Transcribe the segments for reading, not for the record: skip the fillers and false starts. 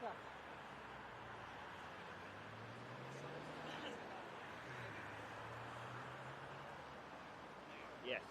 Yeah. Yes.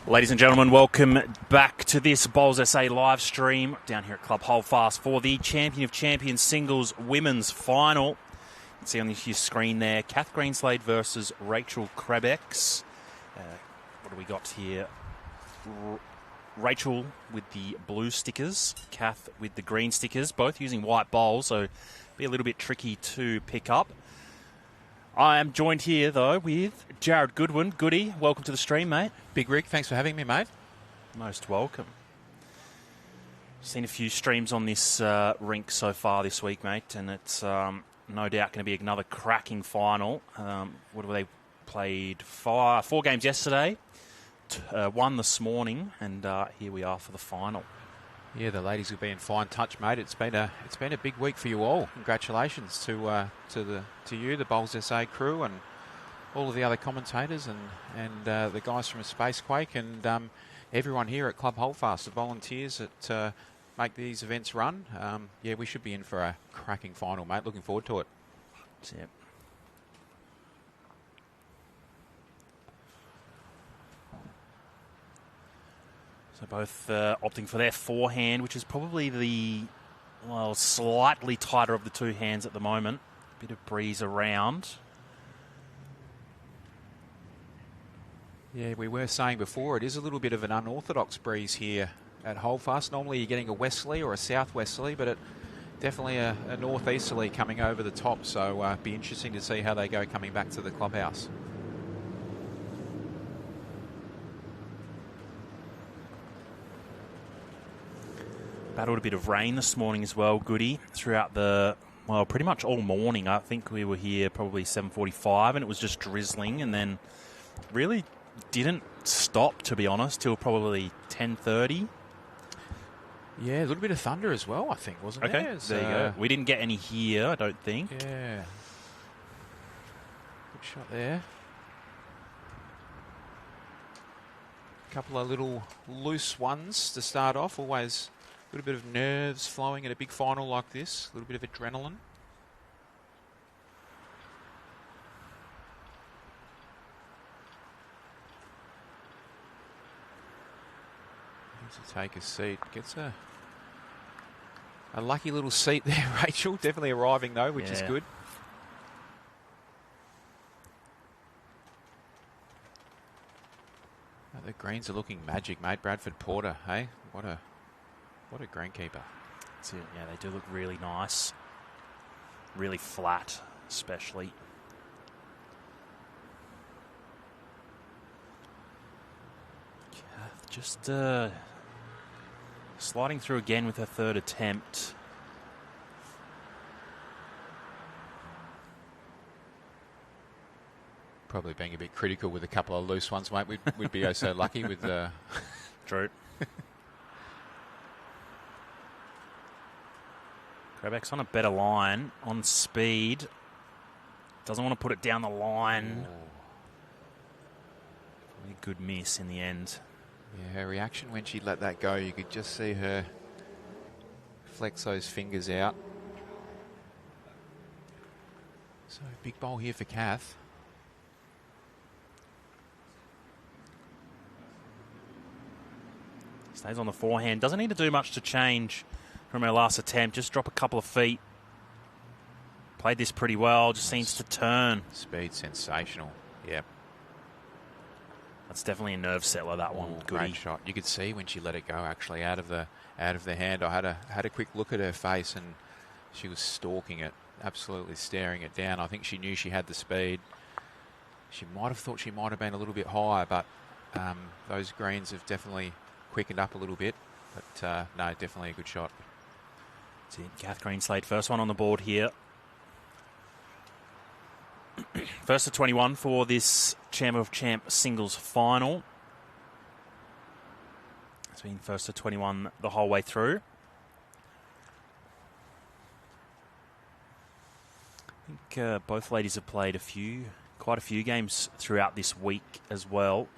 Ladies and gentlemen, welcome back to this Bowls SA live stream down here at Club Holdfast for the Champion of Champions Singles Women's Final. You can see on your screen there, Kath Greenslade versus Rachel Krebex. What do we got here? Rachel with the blue stickers, Kath with the green stickers, both using white bowls, so be a little bit tricky to pick up. I am joined here, though, with Jared Goodwin. Goody, welcome to the stream, mate. Big Rick, thanks for having me, mate. Most welcome. Seen a few streams on this rink so far this week, mate, and it's no doubt going to be another cracking final. What have they played? Four games yesterday, one this morning, and here we are for the final. Yeah, the ladies have been in fine touch, mate. It's been a big week for you all. Congratulations to you, the Bowls SA crew, and all of the other commentators and the guys from Spacequake and everyone here at Club Holdfast, the volunteers that make these events run. Yeah, we should be in for a cracking final, mate. Looking forward to it. Yep. So both opting for their forehand, which is probably the slightly tighter of the two hands at the moment. Bit of breeze around. Yeah, we were saying before, it is a little bit of an unorthodox breeze here at Holdfast. Normally you're getting a westerly or a southwesterly, but definitely a northeasterly coming over the top. So it'd be interesting to see how they go coming back to the clubhouse. Battled a bit of rain this morning as well, Goody, throughout pretty much all morning. I think we were here probably 7:45 and it was just drizzling, and then really didn't stop, to be honest, till probably 10:30. Yeah, a little bit of thunder as well, I think, wasn't there? Okay, there you go. We didn't get any here, I don't think. Yeah. Good shot there. A couple of little loose ones to start off. Always a little bit of nerves flowing at a big final like this. A little bit of adrenaline. To take a seat. Gets a lucky little seat there, Rachel. Definitely arriving, though, which is good. Oh, the greens are looking magic, mate. Bradford Porter, hey? What a greenkeeper. That's it. Yeah, they do look really nice. Really flat, especially. Just sliding through again with her third attempt. Probably being a bit critical with a couple of loose ones, mate. We'd be so lucky with Drew. Krebex on a better line, on speed. Doesn't want to put it down the line. Really good miss in the end. Yeah, her reaction when she let that go, you could just see her flex those fingers out. So, big bowl here for Kath. Stays on the forehand. Doesn't need to do much to change from her last attempt. Just drop a couple of feet. Played this pretty well. Just seems to turn. Speed sensational. Yep. That's definitely a nerve settler, that one. Goody. Great shot. You could see when she let it go, actually, out of the hand. I had a quick look at her face, and she was stalking it, absolutely staring it down. I think she knew she had the speed. She might have thought she might have been a little bit higher, but those greens have definitely quickened up a little bit. But no, definitely a good shot. That's it. Kath Greenslade, first one on the board here. First to 21 for this Champion of Champ singles final. It's been first to 21 the whole way through. I think both ladies have played quite a few games throughout this week as well.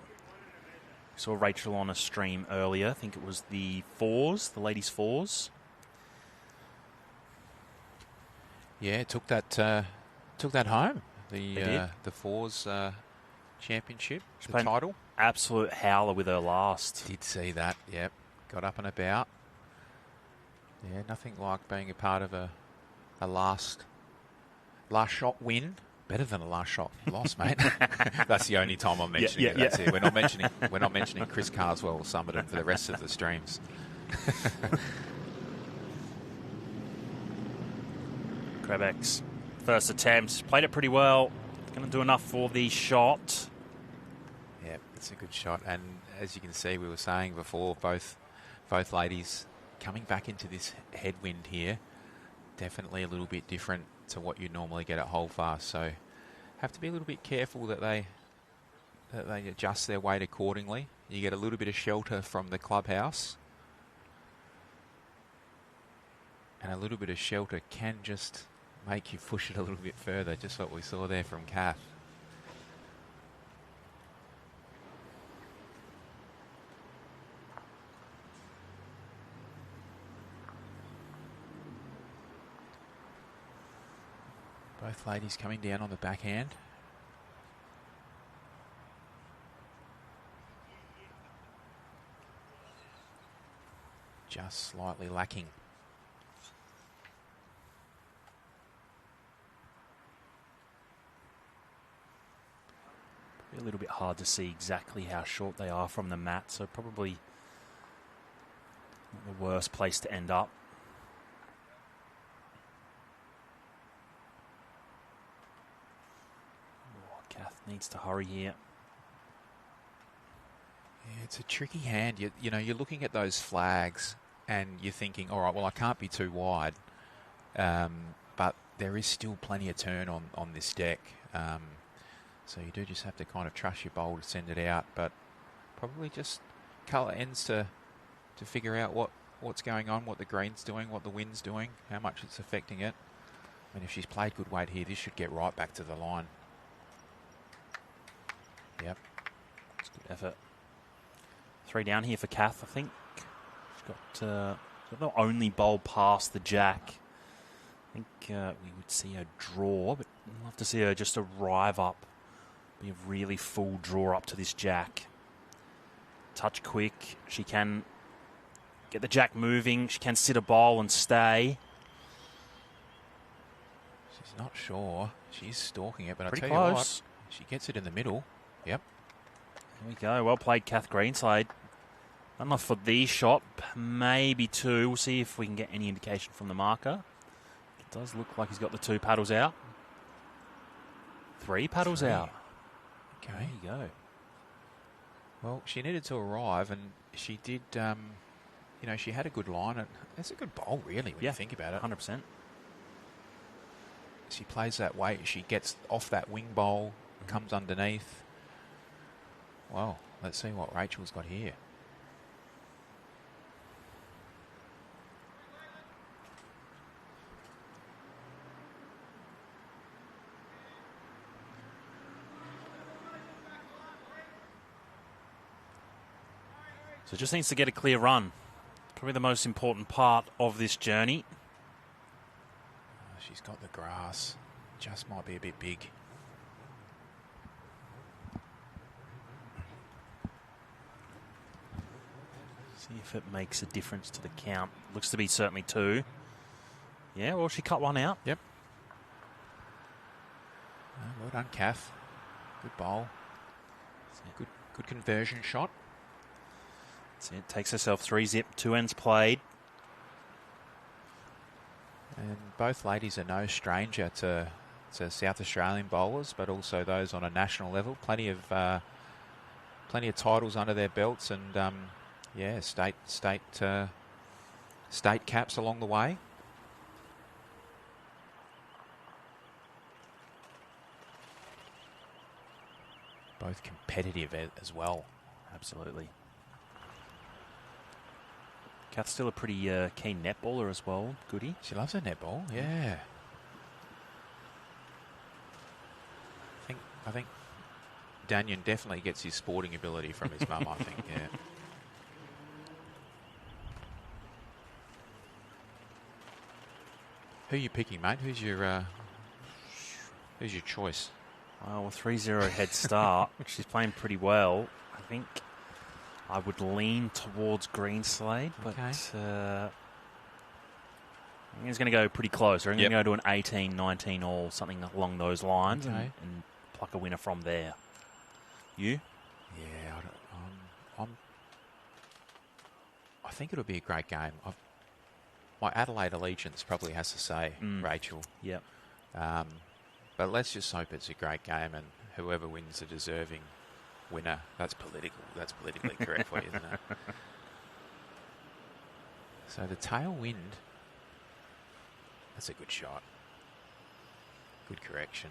We saw Rachel on a stream earlier. I think it was the ladies' fours. Yeah, took that home. The fours championship, the title. absolute howler with her last. Did see that, yep. Got up and about. Yeah, nothing like being a part of a last shot win. Better than a last shot loss, mate. That's the only time I'm mentioning it. That's it. We're not mentioning Chris Carswell or Summerton for the rest of the streams. Krebex, first attempt, played it pretty well. Going to do enough for the shot. Yeah, it's a good shot. And as you can see, we were saying before, both ladies coming back into this headwind here. Definitely a little bit different to what you normally get at Holdfast. So have to be a little bit careful that they adjust their weight accordingly. You get a little bit of shelter from the clubhouse. And a little bit of shelter can just make you push it a little bit further, just what we saw there from Kath. Both ladies coming down on the backhand. Just slightly lacking. A little bit hard to see exactly how short they are from the mat, so probably the worst place to end up. Oh, Kath needs to hurry here. Yeah, it's a tricky hand. You know, you're looking at those flags and you're thinking, all right, well, I can't be too wide, but there is still plenty of turn on this deck. So you do just have to kind of trust your bowl to send it out, but probably just colour ends to figure out what's going on, what the green's doing, what the wind's doing, how much it's affecting it. I mean, if she's played good weight here, this should get right back to the line. Yep. It's good effort. 3 down here for Kath, I think. She's got the only bowl past the jack. I think we would see her draw, but I'd love to see her just arrive up. Be a really full draw up to this jack. Touch quick. She can get the jack moving. She can sit a bowl and stay. She's not sure. She's stalking it, but Pretty I'll tell close. You what, she gets it in the middle. Yep. There we go. Well played, Kath Greenslade. Not enough for the shot. Maybe 2. We'll see if we can get any indication from the marker. It does look like he's got the 2 paddles out. 3 paddles out. Okay. There you go. Well, she needed to arrive, and she did, you know, she had a good line. And it's a good bowl, really, when you think about it. 100%. She plays that weight. She gets off that wing bowl, comes underneath. Well, let's see what Rachel's got here. So just needs to get a clear run. Probably the most important part of this journey. She's got the grass. Just might be a bit big. See if it makes a difference to the count. Looks to be certainly 2. Yeah, well, she cut one out. Yep. Well done, Kath. Good bowl. Good conversion shot. That's it. Takes herself 3-zip, 2 ends played. And both ladies are no stranger to South Australian bowlers, but also those on a national level. Plenty of titles under their belts, and yeah, state caps along the way. Both competitive as well. Absolutely. Kath's still a pretty keen netballer as well, Goody. She loves her netball, yeah. I think Daniel definitely gets his sporting ability from his mum, I think, yeah. Who are you picking, mate? Who's your choice? Well, 3-0 head start. She's playing pretty well. think I would lean towards Greenslade, but Okay. I think he's going to go pretty close. I'm going to go to an 18-19 all, something along those lines, Okay. and pluck a winner from there. You? Yeah, I think it'll be a great game. My Adelaide allegiance probably has to say Rachel. Yep. But let's just hope it's a great game, and whoever wins the deserving winner. That's political. That's politically correct for you, isn't it? So the tailwind. That's a good shot. Good correction.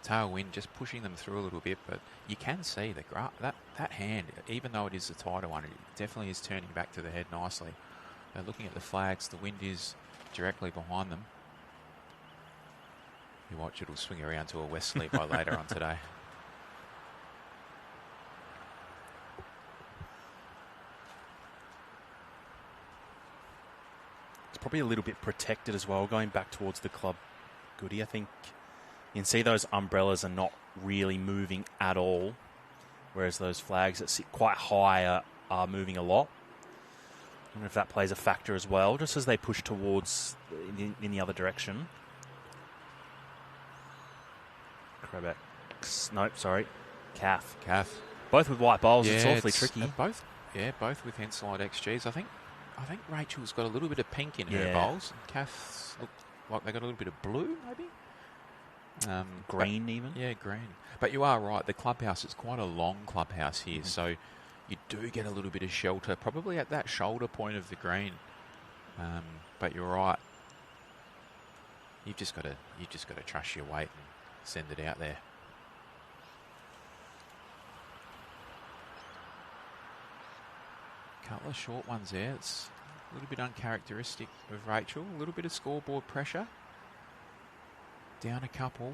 Tailwind just pushing them through a little bit, but you can see that hand, even though it is the tighter one, it definitely is turning back to the head nicely. They're looking at the flags. The wind is directly behind them. You watch, it'll swing around to a westerly by later on today. It's probably a little bit protected as well, going back towards the club goodie. I think you can see those umbrellas are not really moving at all, whereas those flags that sit quite high are moving a lot. I wonder if that plays a factor as well, just as they push towards in the other direction. Krebex. Nope, sorry. Calf. Both with white bowls. It's awfully tricky. Both with Henselite XGs. I think Rachel's got a little bit of pink in her bowls. Calf's look like they got a little bit of blue, maybe. Green even. Yeah, green. But you are right. The clubhouse is quite a long clubhouse here, so you do get a little bit of shelter, probably at that shoulder point of the green. But you're right. You've just got to trust your weight and send it out there. Couple of short ones there. It's a little bit uncharacteristic of Rachel. A little bit of scoreboard pressure. Down a couple.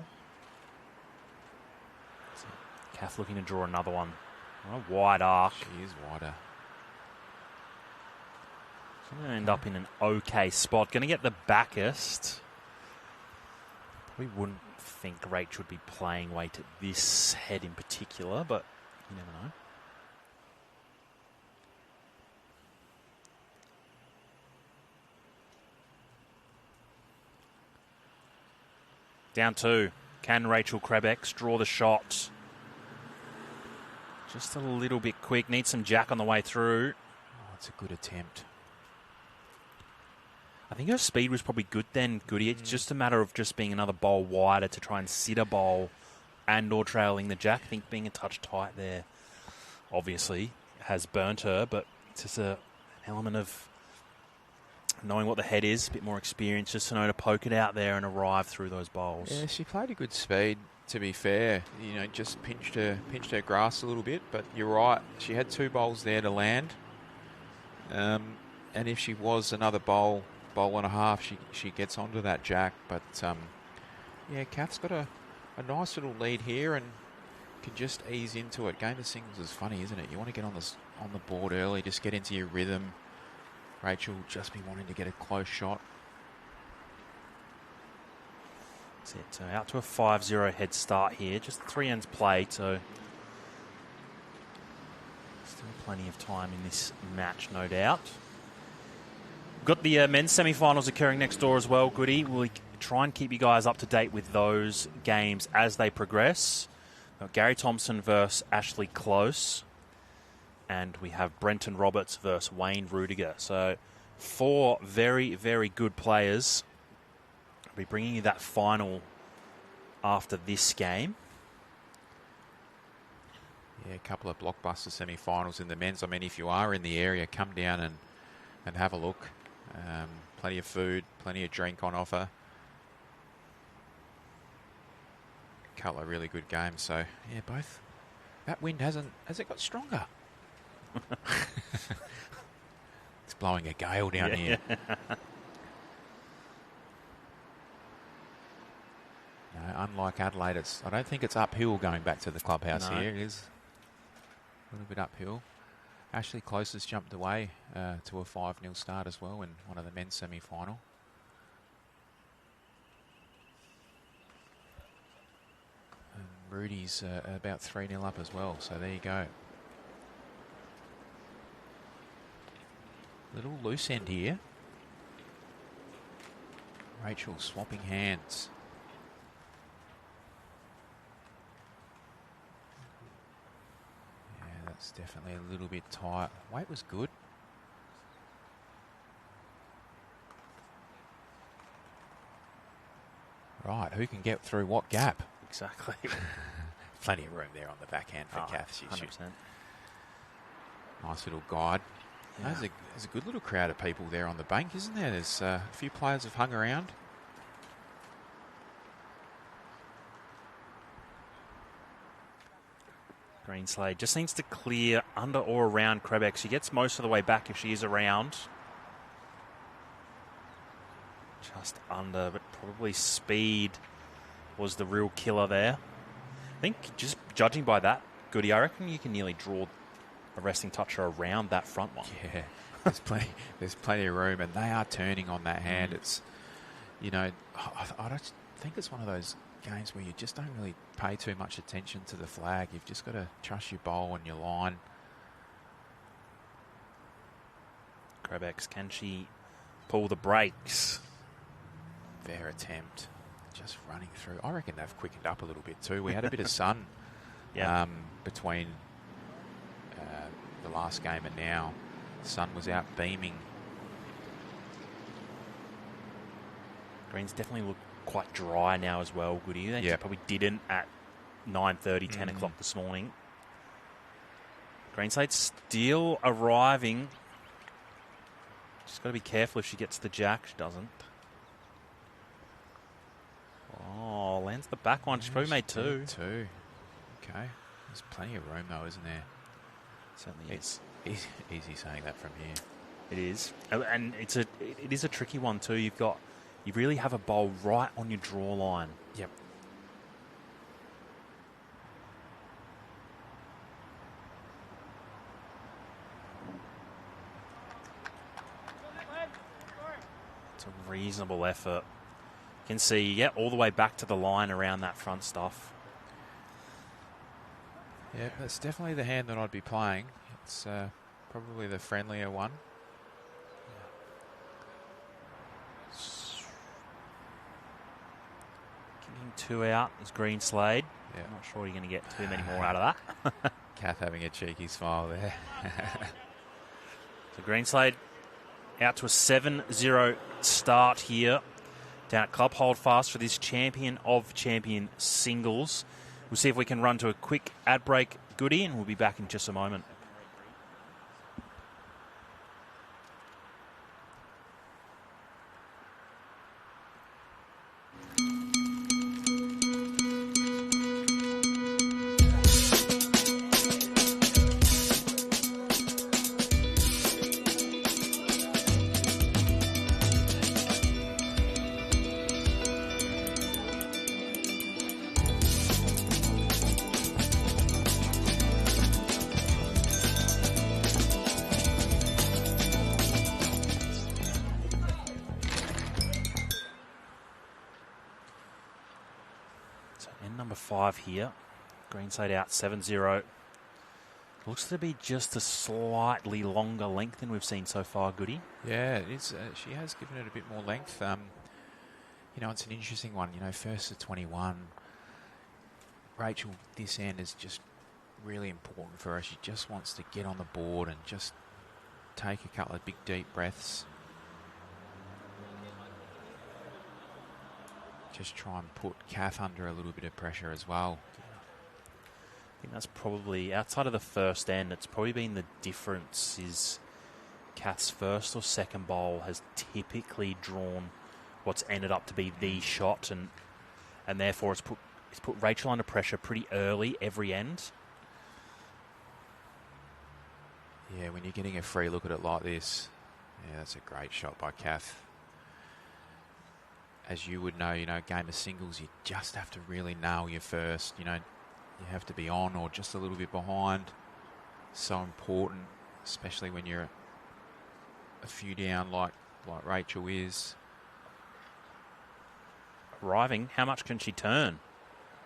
Kath looking to draw another one. A wide arc. She is wider. So I'm going to end up in an okay spot. Going to get the backest. We wouldn't think Rach would be playing weight at this head in particular, but you never know. Down two. Can Rachel Krebex draw the shot? Just a little bit quick. Needs some jack on the way through. Oh, it's a good attempt. I think her speed was probably good then, Goody. It's just a matter of just being another bowl wider to try and sit a bowl and or trailing the jack. I think being a touch tight there obviously has burnt her, but it's just an element of knowing what the head is, a bit more experience, just to know to poke it out there and arrive through those bowls. Yeah, she played a good speed, to be fair. You know, just pinched her grass a little bit, but you're right. She had two bowls there to land. And if she was another bowl and a half, she gets onto that jack. But, yeah, Kath's got a nice little lead here and can just ease into it. Game of singles is funny, isn't it? You want to get on the board early, just get into your rhythm. Rachel just be wanting to get a close shot. That's it. So out to a 5-0 head start here. Just 3 ends played, so still plenty of time in this match, no doubt. We've got the men's semi-finals occurring next door as well, Goody. We'll try and keep you guys up to date with those games as they progress. We've got Gary Thompson versus Ashley Close. And we have Brenton Roberts versus Wayne Rudiger. So 4 very, very good players. I'll be bringing you that final after this game. Yeah, a couple of blockbuster semi-finals in the men's. I mean, if you are in the area, come down and have a look. Plenty of food, plenty of drink on offer. A couple of really good games. So, yeah, both. That wind has it got stronger? It's blowing a gale down here. No, unlike Adelaide, I don't think it's uphill going back to the clubhouse here. It is a little bit uphill. Ashley Close has jumped away to a 5-0 start as well in one of the men's semi-final. And Rudy's about 3-0 up as well, so there you go. Little loose end here. Rachel swapping hands. Yeah, that's definitely a little bit tight. Weight was good. Right, who can get through what gap? Exactly. Plenty of room there on the backhand for Kath. She 100%. should. Nice little guide. Yeah. There's a good little crowd of people there on the bank, isn't there? There's a few players have hung around. Greenslade just needs to clear under or around Krebex. She gets most of the way back if she is around. Just under, but probably speed was the real killer there. I think just judging by that, Goody, I reckon you can nearly draw a resting toucher around that front one. Yeah, there's plenty of room, and they are turning on that hand. It's, you know, I don't think it's one of those games where you just don't really pay too much attention to the flag. You've just got to trust your bowl and your line. Krebex, can she pull the brakes? Fair attempt. Just running through. I reckon they've quickened up a little bit too. We had a bit of sun between the last game and now. The sun was out beaming. Greens definitely look quite dry now as well, Goody. They probably didn't at 9:30, 10 o'clock this morning. Greenslade still arriving. She's got to be careful if she gets the jack. She doesn't. Oh, lands the back one. She's probably made two. Two. Okay. There's plenty of room though, isn't there? Certainly is. Easy saying that from here. It is. And it is a tricky one too. You really have a bowl right on your draw line. Yep. It's a reasonable effort. You can see you get all the way back to the line around that front stuff. Yeah, that's definitely the hand that I'd be playing. It's probably the friendlier one. Kicking two out is Greenslade. Yeah. I'm not sure you're going to get too many more out of that. Kath having a cheeky smile there. So Greenslade out to a 7-0 start here down at Club Holdfast for this Champion of Champion singles. We'll see if we can run to a quick ad break, Goody, and we'll be back in just a moment. Number 5 here. Greenslade out 7-0. Looks to be just a slightly longer length than we've seen so far, Goody. Yeah, it is. She has given it a bit more length. You know, it's an interesting one. You know, first to 21. Rachel, this end is just really important for her. She just wants to get on the board and just take a couple of big, deep breaths. Just try and put Kath under a little bit of pressure as well. I think that's probably, outside of the first end, it's probably been the difference is Kath's first or second bowl has typically drawn what's ended up to be the shot, and therefore it's put Rachel under pressure pretty early every end. Yeah, when you're getting a free look at it like this, yeah, that's a great shot by Kath. As you would know, game of singles, you just have to really nail your first. You have to be on or just a little bit behind. So important, especially when you're a few down like Rachel is. Arriving, how much can she turn?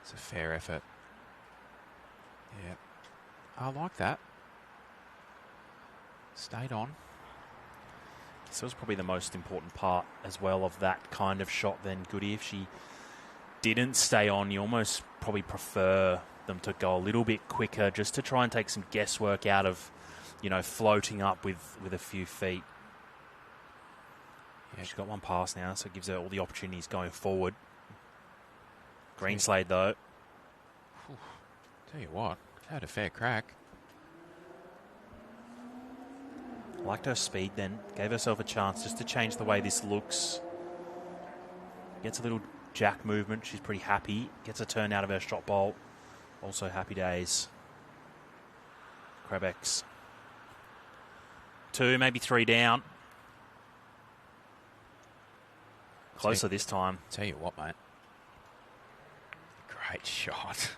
It's a fair effort. Yeah, I like that. Stayed on. So it was probably the most important part as well of that kind of shot then, Goody. If she didn't stay on, you almost probably prefer them to go a little bit quicker just to try and take some guesswork out of, floating up with a few feet. Yeah, she's got one pass now, so it gives her all the opportunities going forward. Greenslade, though. Tell you what, had a fair crack. Liked her speed then. Gave herself a chance just to change the way this looks. Gets a little jack movement. She's pretty happy. Gets a turn out of her shot bolt. Also happy days. Krebex. 2, maybe 3 down. Closer this time. Tell you what, mate. Great shot.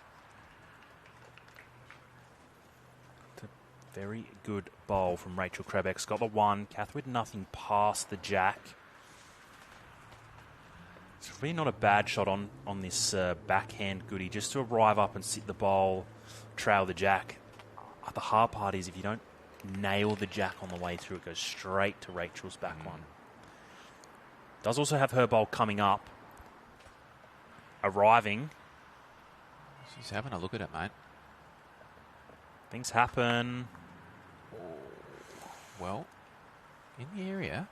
Very good bowl from Rachel Krebex. Got the 1. Kath with nothing past the jack. It's really not a bad shot on this backhand, Goody, just to arrive up and sit the bowl, trail the jack. The hard part is if you don't nail the jack on the way through, it goes straight to Rachel's back one. Does also have her bowl coming up. Arriving. She's having a look at it, mate. Things happen. Well, in the area.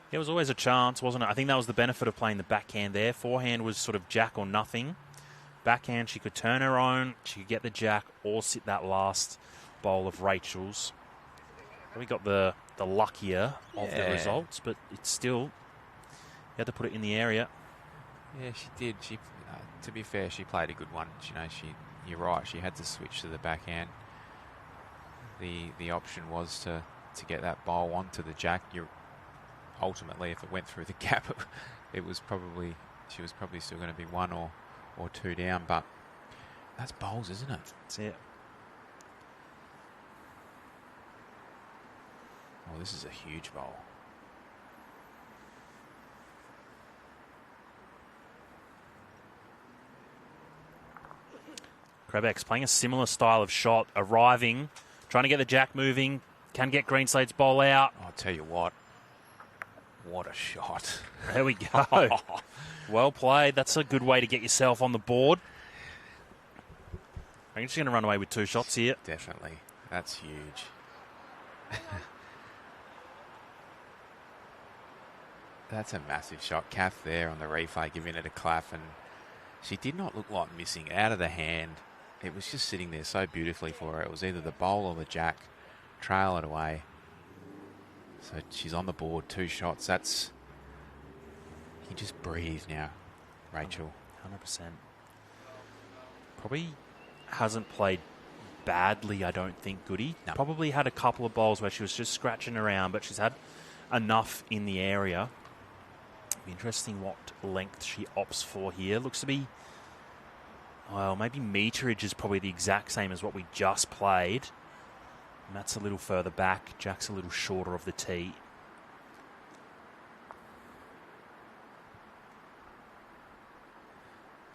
There was always a chance, wasn't it? I think that was the benefit of playing the backhand there. Forehand was sort of jack or nothing. Backhand, she could turn her own, she could get the jack or sit that last bowl of Rachel's. We got the luckier of the results, but it's still, you had to put it in the area. Yeah, she did. She, to be fair, she played a good one. You're right. She had to switch to the backhand. The option was to get that bowl onto the jack. Ultimately, if it went through the gap, she was probably still going to be 1 or 2 down. But that's bowls, isn't it? That's it. Oh, this is a huge bowl. Krebex playing a similar style of shot, arriving, trying to get the jack moving, can get Greenslade's bowl out. I'll tell you what a shot. There we go. Well played. That's a good way to get yourself on the board. I think she's going to run away with 2 shots here. Definitely. That's huge. That's a massive shot. Kath there on the replay giving it a clap, and she did not look like missing out of the hand. It was just sitting there so beautifully for her. It was either the bowl or the jack. Trail it away. So she's on the board, 2 shots. That's... You just breathe now, Rachel. 100%. Probably hasn't played badly, I don't think, Goody. No. Probably had a couple of bowls where she was just scratching around, but she's had enough in the area. Be interesting what length she opts for here. Looks to be, well, maybe meterage is probably the exact same as what we just played. And that's a little further back. Jack's a little shorter of the tee.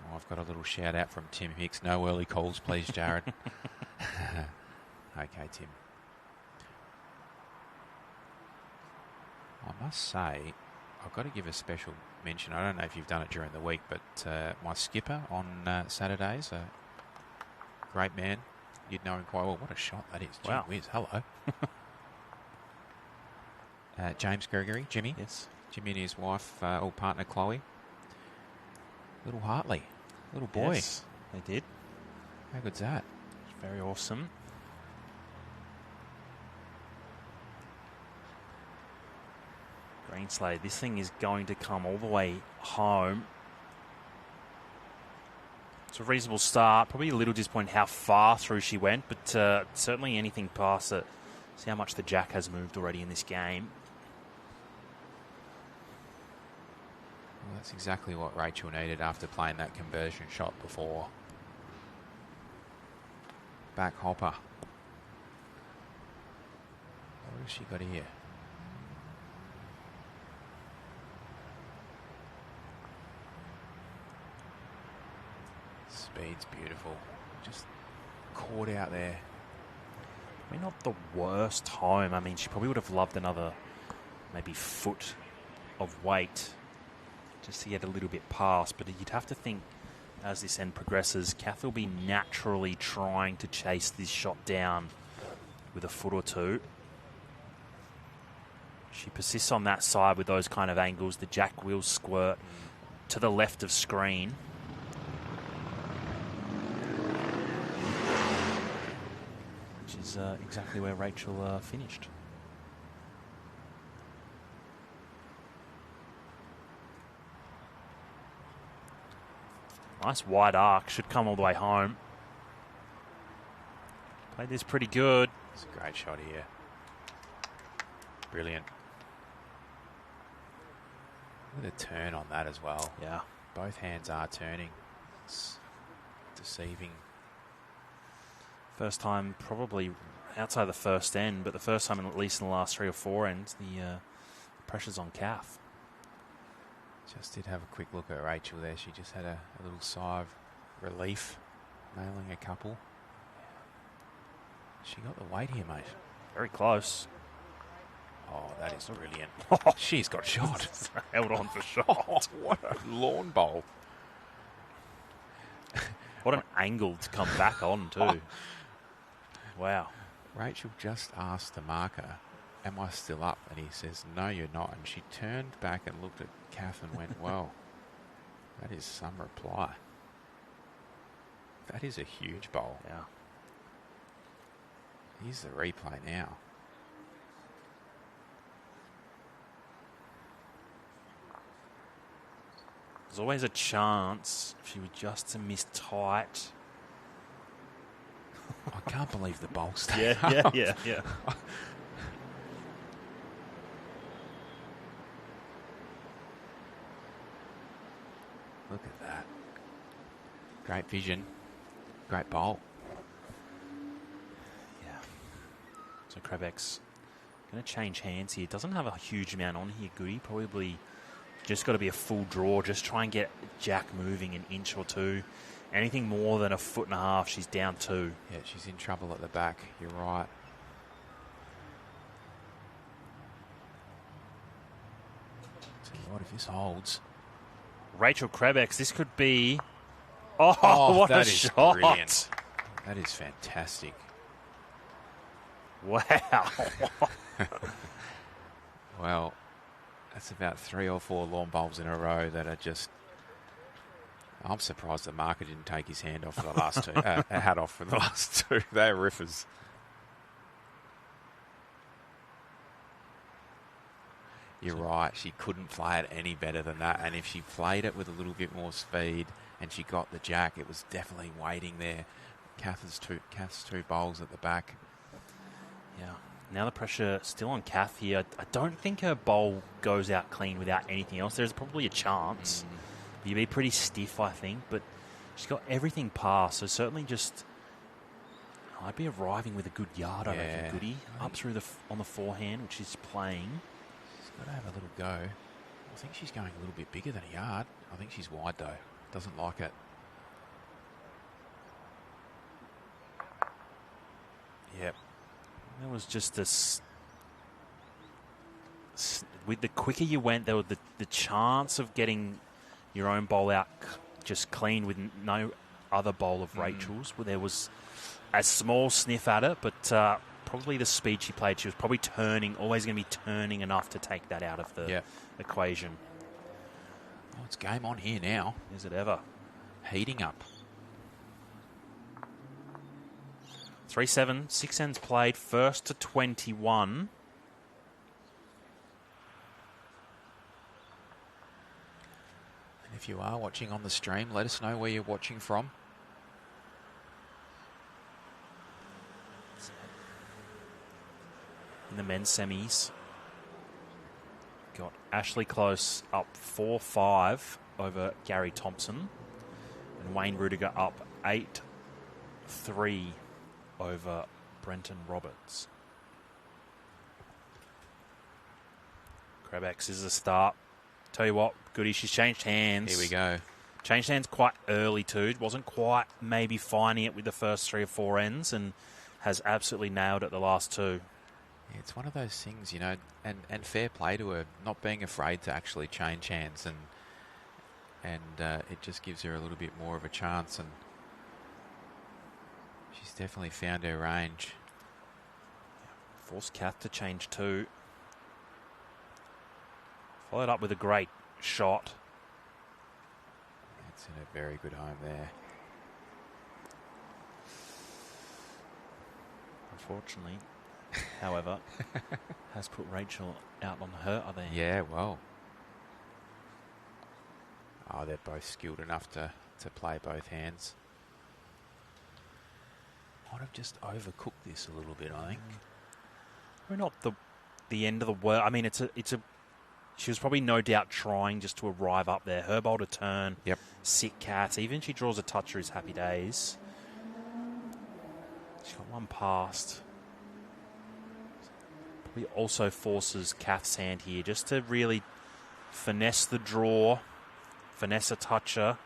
Oh, I've got a little shout out from Tim Hicks. No early calls, please, Jared. Okay, Tim. I must say, I've got to give a special mention. I don't know if you've done it during the week, but my skipper on Saturdays, a great man. You'd know him quite well. What a shot that is. Wow. Gee whiz, hello. James Gregory, Jimmy. Yes. Jimmy and his wife, old partner Chloe. Little Hartley, little boy. Yes, they did. How good's that? Very awesome. Greenslade, this thing is going to come all the way home. It's a reasonable start. Probably a little disappointed how far through she went, but certainly anything past it. See how much the jack has moved already in this game. Well, that's exactly what Rachel needed after playing that conversion shot before. Back hopper. What has she got here? Speed's beautiful. Just caught out there. I mean, not the worst home. I mean, she probably would have loved another maybe foot of weight just to get a little bit past. But you'd have to think as this end progresses, Kath will be naturally trying to chase this shot down with a foot or two. She persists on that side with those kind of angles. The jack will squirt to the left of screen. Which is exactly where Rachel finished. Nice wide arc. Should come all the way home. Played this pretty good. It's a great shot here. Brilliant. Look at the turn on that as well. Yeah. Both hands are turning. It's deceiving. First time probably outside the first end, but the first time at least in the last 3 or 4 ends, the pressure's on Kath. Just did have a quick look at Rachel there. She just had a little sigh of relief, nailing a couple. She got the weight here, mate. Very close. Oh, that is brilliant. She's got shot. Held on for shot. Oh, what a lawn bowl. What an angle to come back on, too. Wow. Rachel just asked the marker, am I still up? And he says, no, you're not. And she turned back and looked at Kath and went, well, that is some reply. That is a huge bowl. Yeah. Here's the replay now. There's always a chance if she were just to miss tight. I can't believe the bowl stayed up. Yeah. Look at that. Great vision. Great bowl. Yeah. So Krebex going to change hands here. Doesn't have a huge amount on here, Goody. Probably just got to be a full draw. Just try and get Jack moving an inch or two. Anything more than a foot and a half, she's down 2. Yeah, she's in trouble at the back. You're right. Tell you what, if this holds. Rachel Krebex, this could be... Oh, what a shot. Brilliant. That is fantastic. Wow. Well, that's about 3 or 4 lawn bowls in a row that are just... I'm surprised the marker didn't take his hand off for the last 2. Hat off for the last 2. They're riffers. You're right. She couldn't play it any better than that. And if she played it with a little bit more speed and she got the jack, it was definitely waiting there. Kath's two bowls at the back. Yeah. Now the pressure still on Kath here. I don't think her bowl goes out clean without anything else. There's probably a chance. You'd be pretty stiff, I think, but she's got everything past, so certainly just... I'd be arriving with a good yard, I reckon, Goody. Up through on the forehand, which is playing. She's got to have a little go. I think she's going a little bit bigger than a yard. I think she's wide, though. Doesn't like it. Yep. There was just with the quicker you went, there was the chance of getting your own bowl out just clean with no other bowl of Rachel's. Where there was a small sniff at it, but probably the speed she played, she was probably always going to be turning enough to take that out of the equation. Oh, it's game on here now. Is it ever? Heating up. 3-7, 6 ends played, first to 21. And if you are watching on the stream, let us know where you're watching from. In the men's semis, got Ashley Close up 4-5 over Gary Thompson, and Wayne Rudiger up 8-3 over Brenton Roberts. Krebex is a start. Tell you what, Goody, she's changed hands. Here we go. Changed hands quite early too. Wasn't quite maybe finding it with the first 3 or 4 ends, and has absolutely nailed it the last two. Yeah, it's one of those things, you know, and fair play to her, not being afraid to actually change hands, and it just gives her a little bit more of a chance, and she's definitely found her range. Forced Kath to change two. Followed up with a great shot. It's in a very good home there. Unfortunately, however, has put Rachel out on her other hand. Yeah, well. Oh, they're both skilled enough to play both hands. Might have just overcooked this a little bit, I think. We're not the end of the world. I mean, it's a. She was probably no doubt trying just to arrive up there. Her bowl to turn. Yep. Sit cats. Even if she draws a toucher, is happy days. She's got one past. Probably also forces Kath's hand here just to really finesse the draw, finesse a toucher.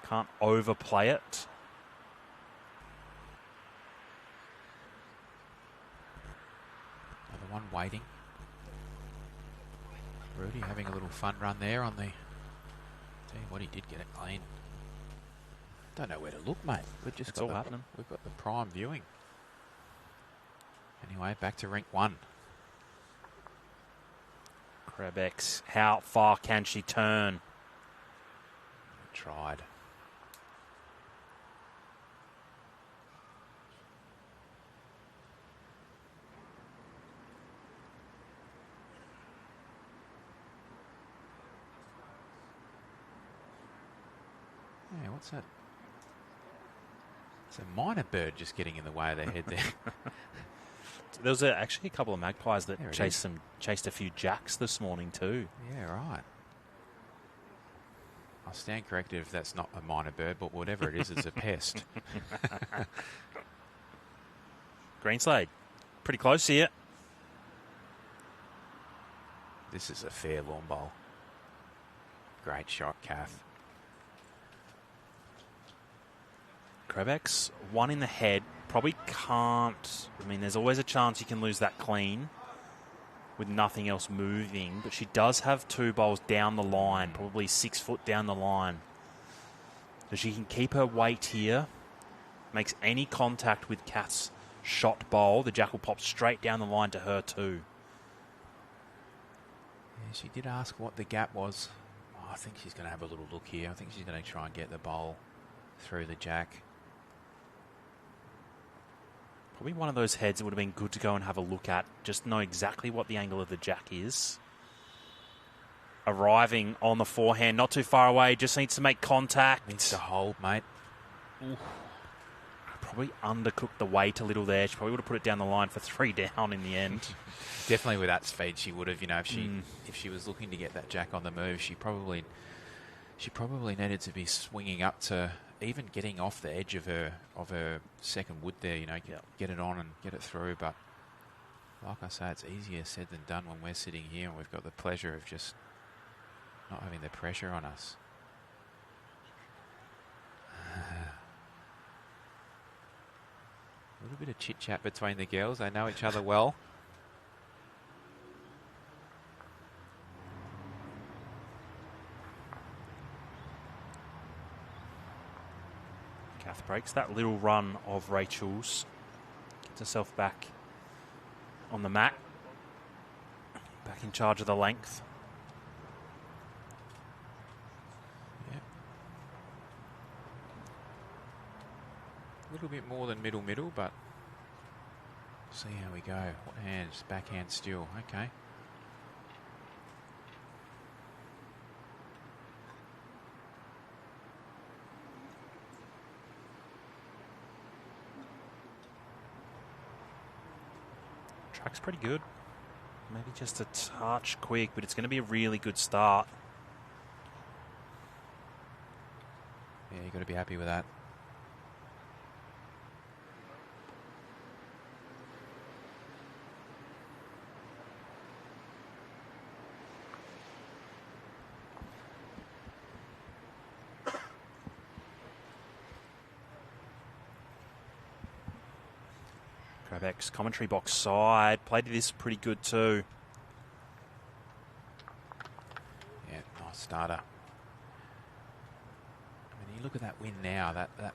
Can't overplay it. Another one waiting. Rudy having a little fun run there on the... Tell you what, he did get it clean. Don't know where to look, mate. We've just got happening. We've got the prime viewing. Anyway, back to rink one. Krebex, how far can she turn? Tried. Yeah, what's that? It's a minor bird just getting in the way of their head there. There was actually a couple of magpies that chased a few jacks this morning too. Yeah, right. I'll stand corrected if that's not a minor bird, but whatever it is, it's a pest. Greenslade, pretty close here. This is a fair lawn bowl. Great shot, Kath. Krebex, one in the head, probably can't. I mean, there's always a chance you can lose that clean with nothing else moving, but she does have two bowls down the line, probably 6 foot down the line. So she can keep her weight here, makes any contact with Kath's shot bowl, the jack will pop straight down the line to her too. Yeah, she did ask what the gap was. Oh, I think she's going to have a little look here. I think she's going to try and get the bowl through the jack. Probably one of those heads that would have been good to go and have a look at. Just know exactly what the angle of the jack is. Arriving on the forehand, not too far away, just needs to make contact. Needs to hold, mate. Ooh. Probably undercooked the weight a little there. She probably would have put it down the line for 3 down in the end. Definitely with that speed she would have, you know, if she was looking to get that jack on the move, she probably needed to be swinging up to even getting off the edge of her second wood there, you know, get it on and get it through. But like I say, it's easier said than done when we're sitting here and we've got the pleasure of just not having the pressure on us. A little bit of chit-chat between the girls. They know each other well. Kath breaks that little run of Rachel's. Gets herself back on the mat. Back in charge of the length. Yep. A little bit more than middle, but see how we go. What hands? Backhand still. Okay. Track's pretty good. Maybe just a touch quick, but it's going to be a really good start. Yeah, you've got to be happy with that. Krebex, commentary box side. Played this pretty good too. Yeah, nice starter. When you look at that win now, that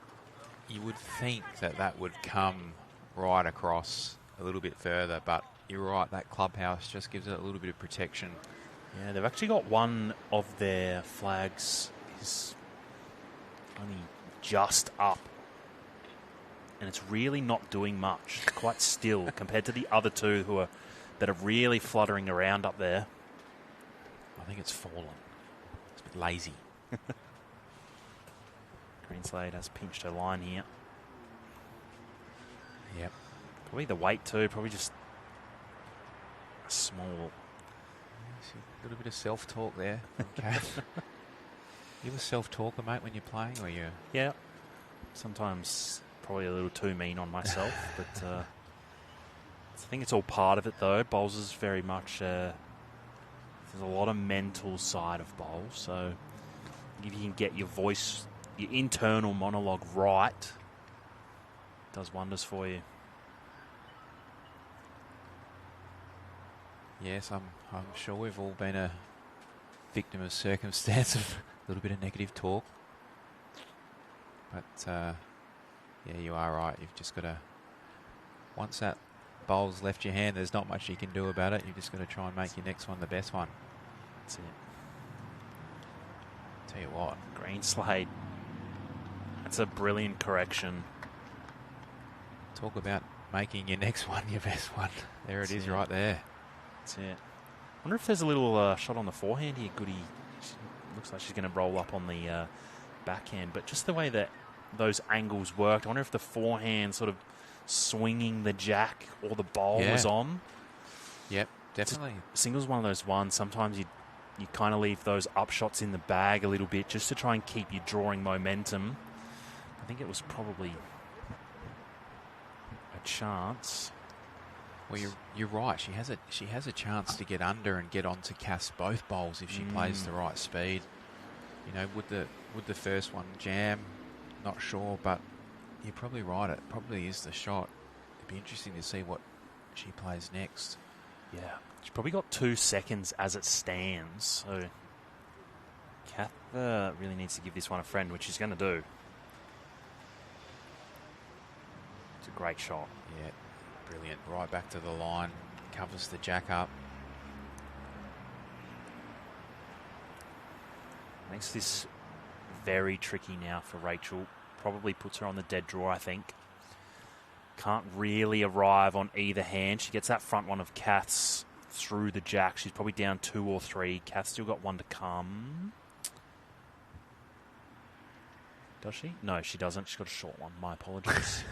you would think that would come right across a little bit further, but you're right, that clubhouse just gives it a little bit of protection. Yeah, they've actually got one of their flags is only just up. And it's really not doing much. It's quite still compared to the other two that are really fluttering around up there. I think it's fallen. It's a bit lazy. Greenslade has pinched her line here. Yep. Probably the weight too. Probably just a small. A little bit of self-talk there from Kath. You a self-talker, mate, when you're playing, or you? Yeah. Sometimes probably a little too mean on myself, but I think it's all part of it though. Bowls is very much there's a lot of mental side of bowls, so if you can get your voice, your internal monologue right, it does wonders for you. Yes, I'm sure we've all been a victim of circumstance of a little bit of negative talk. But, yeah, you are right. You've just got to, once that bowl's left your hand, there's not much you can do about it. You've just got to try and make your next one the best one. That's it. Tell you what. Greenslade. That's a brilliant correction. Talk about making your next one your best one. There it is right there. That's it. I wonder if there's a little shot on the forehand here. Goody. Looks like she's going to roll up on the backhand. But just the way that those angles worked, I wonder if the forehand sort of swinging the jack or the bowl was on. Yep, definitely. Singles one of those ones. Sometimes you kind of leave those upshots in the bag a little bit just to try and keep you drawing momentum. I think it was probably a chance. Well, you're right. She has a chance to get under and get onto Cass both bowls if she plays the right speed. You know, would the first one jam? Not sure, but you're probably right. It probably is the shot. It'd be interesting to see what she plays next. Yeah, she's probably got 2 seconds as it stands. So Kath really needs to give this one a friend, which she's going to do. It's a great shot. Yeah. Brilliant. Right back to the line. Covers the jack up. Makes this very tricky now for Rachel. Probably puts her on the dead draw, I think. Can't really arrive on either hand. She gets that front one of Kath's through the jack. She's probably down 2 or 3. Kath's still got one to come. Does she? No, she doesn't. She's got a short one. My apologies.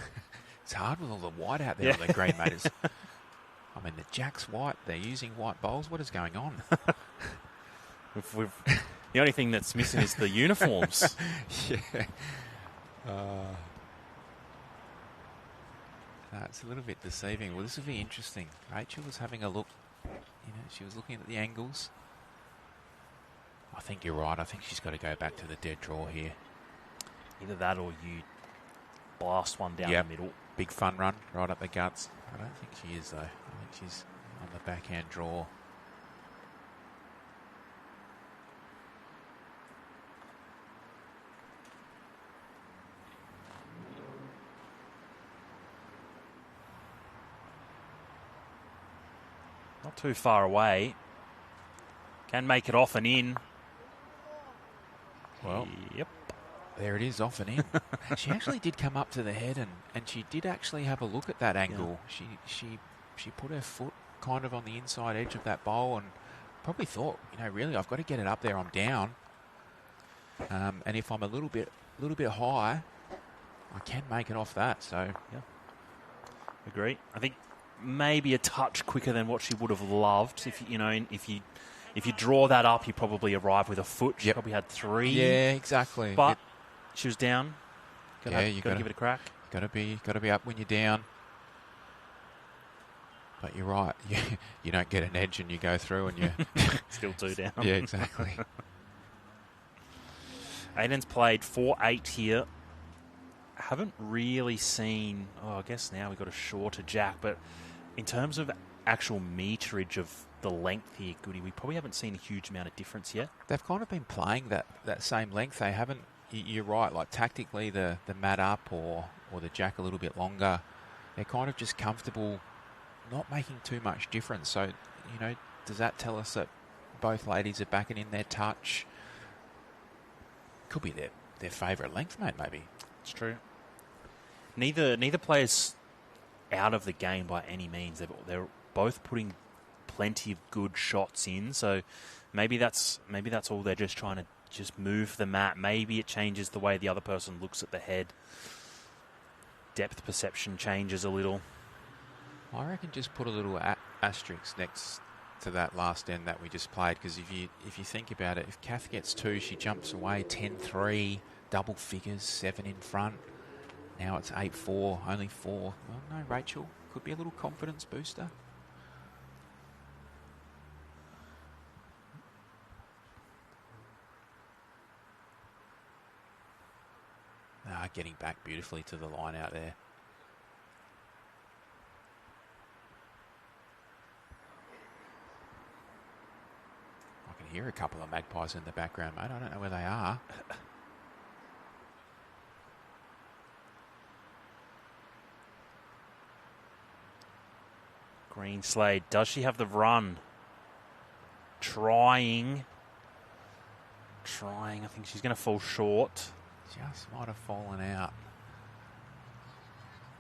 It's hard with all the white out there on the green, mate. I mean, the jack's white. They're using white bowls. What is going on? The only thing that's missing is the uniforms. Yeah. It's a little bit deceiving. Well, this will be interesting. Rachel was having a look. You know, she was looking at the angles. I think you're right. I think she's got to go back to the dead draw here. Either that or you blast one down the middle. Big fun run right up the guts. I don't think she is, though. I think she's on the backhand draw. Not too far away. Can make it off and in. Well, yep. There it is, off and in. She actually did come up to the head and she did actually have a look at that angle. Yeah. She put her foot kind of on the inside edge of that bowl and probably thought, you know, really, I've got to get it up there. I'm down. And if I'm a little bit high, I can make it off that. So, yeah. Agree. I think maybe a touch quicker than what she would have loved. If you draw that up, you probably arrive with a foot. She probably had 3. Yeah, exactly. But she was down. You got to give it a crack. Got to be up when you're down. But you're right. You don't get an edge and you go through and you still 2 down. Yeah, exactly. Aiden's played 4-8 here. haven't really seen... Oh, I guess now we've got a shorter jack, but in terms of actual meterage of the length here, Goody, we probably haven't seen a huge amount of difference yet. They've kind of been playing that same length. They haven't... You're right, like tactically the mat up or the jack a little bit longer, they're kind of just comfortable not making too much difference. So, you know, does that tell us that both ladies are backing in their touch? Could be their favourite length, mate, maybe. It's true. Neither player's out of the game by any means. They're both putting plenty of good shots in, so maybe that's all. They're just trying to just move the mat. Maybe it changes the way the other person looks at the head. Depth perception changes a little. I reckon just put a little asterisk next to that last end that we just played, because if you think about it, if Kath gets 2, she jumps away 10-3, double figures, 7 in front. Now it's 8-4, only 4. Well, no, Rachel, could be a little confidence booster. Getting back beautifully to the line out there. I can hear a couple of magpies in the background, mate. I don't know where they are. Greenslade, does she have the run? Trying. I think she's going to fall short. Just might have fallen out.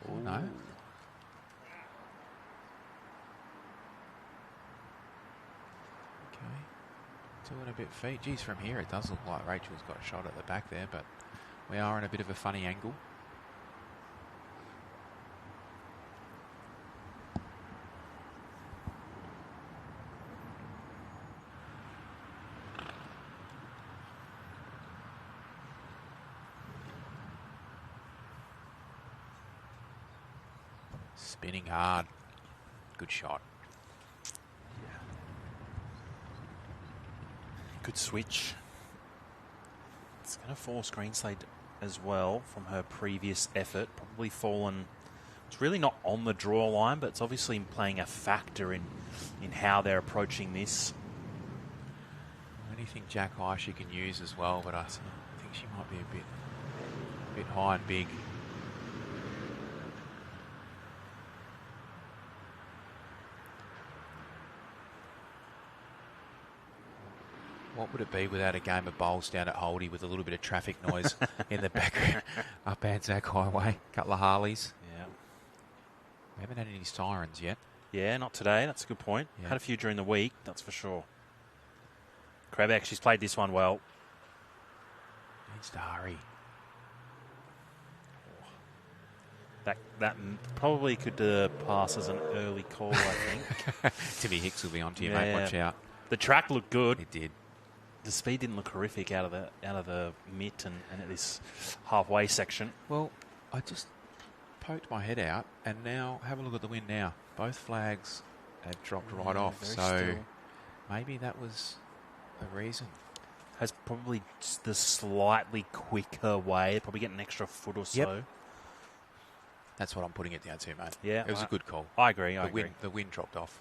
Oh, no. Okay. 2.5 feet. Geez, from here it does look like Rachel's got a shot at the back there, but we are in a bit of a funny angle. Spinning hard. Good shot. Good switch. It's going to force Greenslade as well from her previous effort. Probably fallen... It's really not on the draw line, but it's obviously playing a factor in how they're approaching this. Anything jack high she can use as well, but I think she might be a bit high and big. What would it be without a game of bowls down at Holdy with a little bit of traffic noise in the background? Up Anzac Highway, couple of Harleys. Yeah. We haven't had any sirens yet. Yeah, not today. That's a good point. Yeah. Had a few during the week, that's for sure. Krebex, she's played this one well. Needs to hurry. That probably could pass as an early call, I think. Timmy Hicks will be on to you, mate. Watch out. The track looked good. It did. The speed didn't look horrific out of the mitt and at this halfway section. Well, I just poked my head out, and now have a look at the wind now. Both flags have dropped right off, so still. Maybe that was the reason. Has probably the slightly quicker way. Probably get an extra foot or so. Yep. That's what I'm putting it down to, mate. Yeah, it was a good call. I agree. The wind dropped off.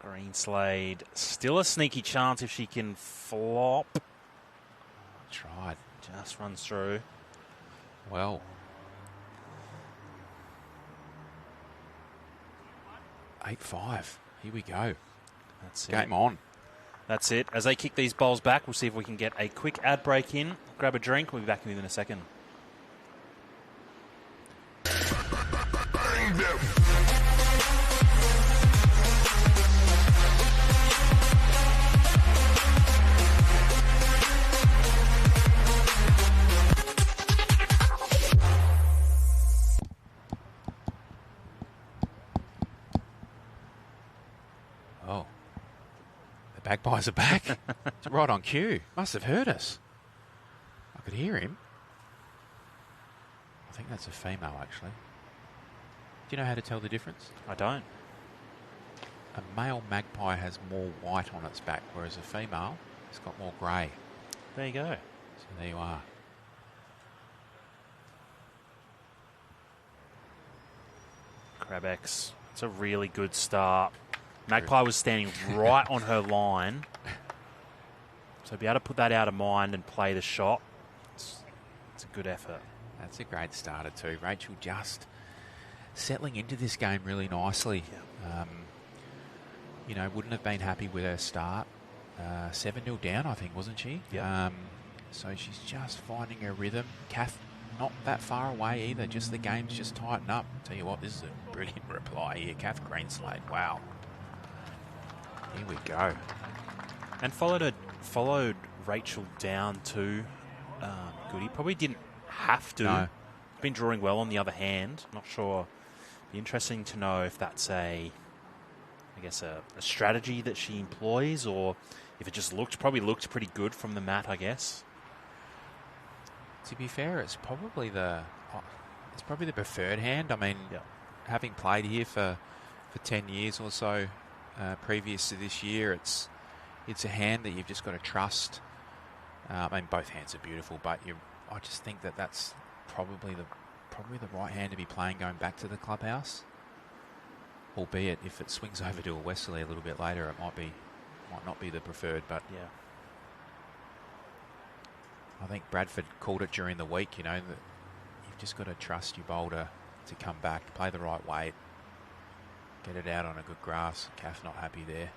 Greenslade, still a sneaky chance if she can flop. Tried. Just runs through. Well. 8-5. Here we go. That's Game on. That's it. As they kick these bowls back, we'll see if we can get a quick ad break in. Grab a drink. We'll be back within a second. Oh. The magpies are back. It's right on cue. Must have heard us. I could hear him. I think that's a female, actually. Do you know how to tell the difference? I don't. A male magpie has more white on its back, whereas a female has got more grey. There you go. So there you are. Krebex. It's a really good start. Magpie was standing right on her line. So be able to put that out of mind and play the shot. It's a good effort. That's a great starter too. Rachel just settling into this game really nicely. Yeah. Wouldn't have been happy with her start. 7-0 down, I think, wasn't she? Yeah. So she's just finding her rhythm. Kath, not that far away either. Just the game's just tighten up. Tell you what, this is a brilliant reply here. Kath Greenslade. Wow. Here we go. And followed Rachel down too. Goody probably didn't have to. No. Been drawing well on the other hand. Not sure. Be interesting to know if that's a strategy that she employs, or if it just probably looked pretty good from the mat, I guess. To be fair, it's probably the preferred hand. I mean, having played here for 10 years or so previous to this year, it's a hand that you've just got to trust. I mean, both hands are beautiful, but I just think that's probably the right hand to be playing going back to the clubhouse. Albeit, if it swings over to a westerly a little bit later, it might not be the preferred. But yeah, I think Bradford called it during the week. That you've just got to trust your bowler to come back, play the right weight, get it out on a good grass. Kath not happy there.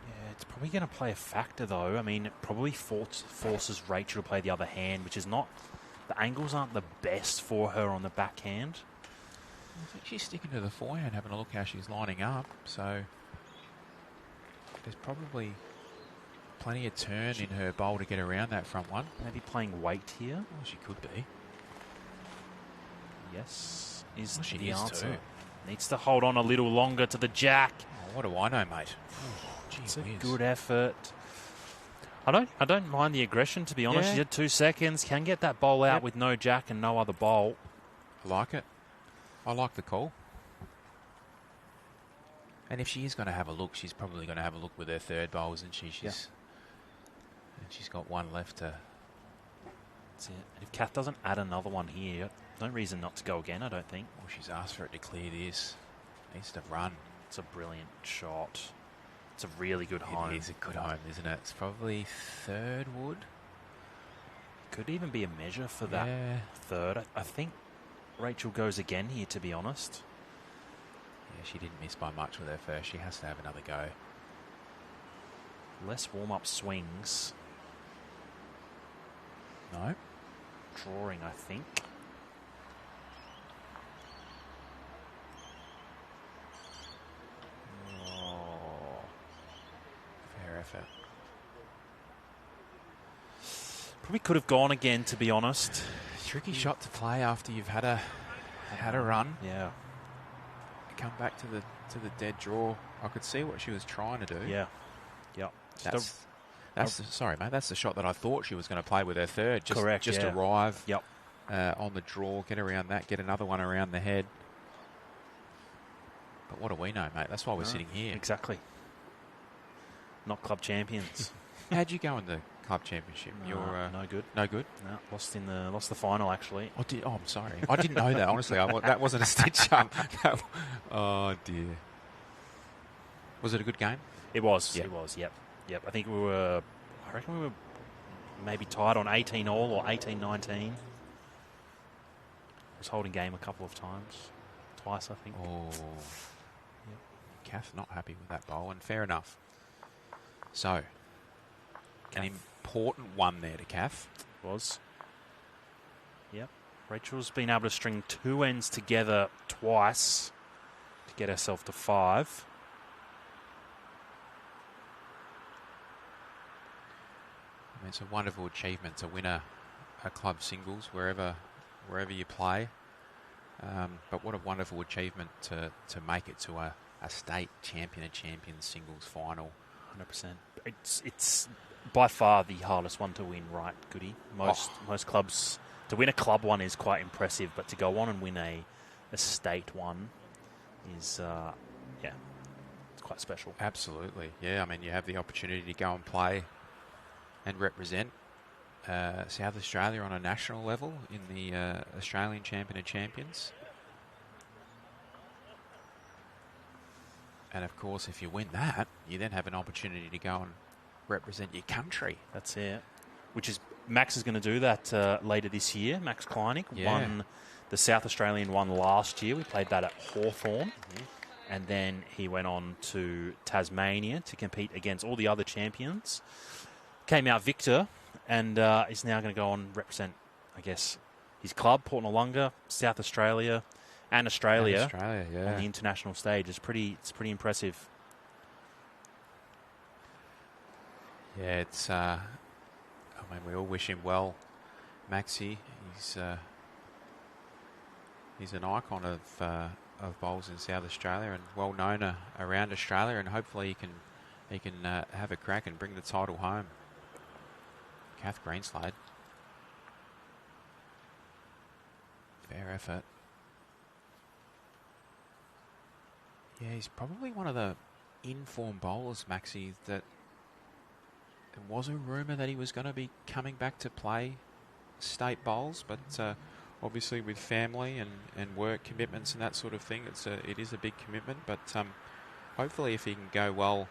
Yeah, it's probably going to play a factor though. I mean, it probably forces Rachel to play the other hand, which is not. The angles aren't the best for her on the backhand. I think she's sticking to the forehand, having a look how she's lining up. So there's probably plenty of turn in her bowl to get around that front one. Maybe playing weight here. Well, she could be. Yes, is she the is answer. too. Needs to hold on a little longer to the jack. Oh, what do I know, mate? It's a good effort. I don't mind the aggression, to be honest. Yeah. She had 2 seconds. Can get that bowl out with no jack and no other bowl. I like it. I like the call. And if she is going to have a look, she's probably going to have a look with her third bowl, isn't she? And she's got one left to. That's it. And if Kath doesn't add another one here, no reason not to go again, I don't think. Well, she's asked for it to clear this. Needs to run. It's a brilliant shot. It's a really good home. It is a good home, isn't it? It's probably third wood. Could even be a measure for that third. I think Rachel goes again here, to be honest. Yeah, she didn't miss by much with her first. She has to have another go. Less warm-up swings. No. Drawing, I think. Oh. Fair effort. Probably could have gone again, to be honest. Tricky shot to play after you've had a run. Yeah. Come back to the dead draw. I could see what she was trying to do. Yeah. Yep. Sorry, mate. That's the shot that I thought she was going to play with her third. Correct. Just arrive. Yep. On the draw, get around that, get another one around the head. But what do we know, mate? That's why we're sitting here. Exactly. Not club champions. How'd you go in the club championship? You're no good. No good. No, lost the final actually. Oh, I'm sorry. I didn't know that. Honestly, that wasn't a stitch up. Oh dear. Was it a good game? It was. Yep. It was. Yep. I think I reckon we were maybe tied on 18 all or 18-19. Was holding game a couple of times. Twice, I think. Oh. Yep. Kath not happy with that bowl, and fair enough. So, an important one there to Kath. Was. Yep. Rachel's been able to string 2 ends together twice to get herself to 5. I mean, it's a wonderful achievement to win a club singles wherever you play. But what a wonderful achievement to make it to a state champion of champions singles final. 100%. It's by far the hardest one to win, right, Goody? Most clubs, to win a club one is quite impressive, but to go on and win a state one is, it's quite special. Absolutely. Yeah, I mean, you have the opportunity to go and play and represent South Australia on a national level in the Australian Champion of Champions. And of course, if you win that, you then have an opportunity to go and represent your country. That's it. Which is, Max is going to do that later this year. Max Kleinig won the South Australian one last year. We played that at Hawthorn. And then he went on to Tasmania to compete against all the other champions. Came out victor, and is now going to go on and represent, I guess, his club, Port Noarlunga, South Australia, and Australia, on the international stage. It's pretty impressive. Yeah, it's. I mean, we all wish him well, Maxi. He's an icon of bowls in South Australia and well known around Australia, and hopefully he can have a crack and bring the title home. Kath Greenslade. Fair effort. Yeah, he's probably one of the in-form bowlers, Maxi, that there was a rumour that he was going to be coming back to play state bowls, but obviously with family and work commitments and that sort of thing, it is a big commitment, but hopefully if he can go well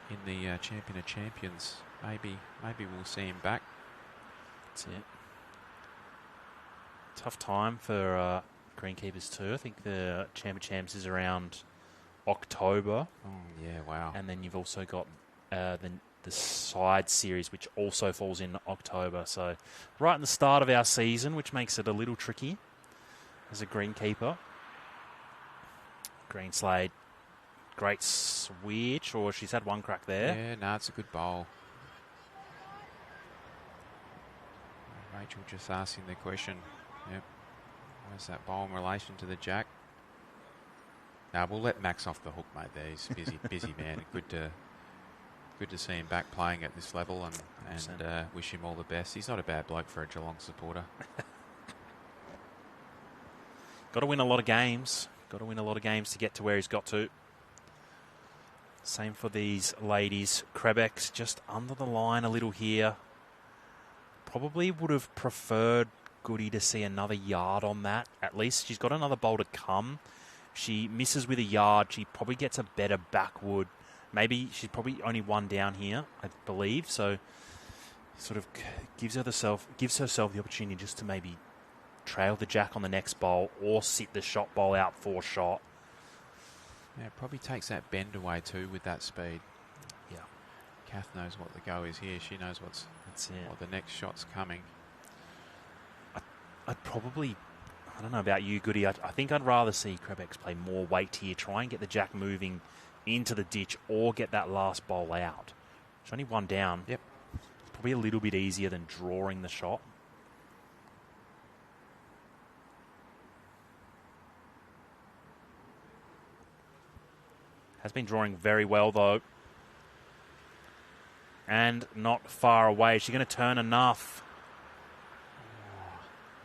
in the Champion of Champions, maybe we'll see him back. That's it. Tough time for greenkeepers too. I think the Champion of Champs is around October. Oh, yeah, wow. And then you've also got the side series, which also falls in October. So right in the start of our season, which makes it a little tricky as a greenkeeper. Greenslade, great switch, or she's had one crack there. Yeah, no, it's a good bowl. Rachel just asking the question. Yep. Where's that bowl in relation to the jack? Now we'll let Max off the hook, mate. There, he's a busy man. Good to see him back playing at this level, and wish him all the best. He's not a bad bloke for a Geelong supporter. Got to win a lot of games. Got to win a lot of games to get to where he's got to. Same for these ladies. Krebex just under the line a little here. Probably would have preferred Goody to see another yard on that. At least she's got another bowl to come. She misses with a yard. She probably gets a better backwood. Maybe she's probably only one down here, I believe. So sort of gives herself the opportunity just to maybe trail the jack on the next bowl or sit the shot bowl out for shot. Yeah, it probably takes that bend away too with that speed. Yeah. Kath knows what the go is here. She knows what the next shot's coming. I'd probably, I don't know about you, Goody. I think I'd rather see Krebex play more weight here, try and get the jack moving into the ditch or get that last bowl out. There's only one down. Yep. It's probably a little bit easier than drawing the shot. Has been drawing very well, though. And not far away. Is she going to turn enough?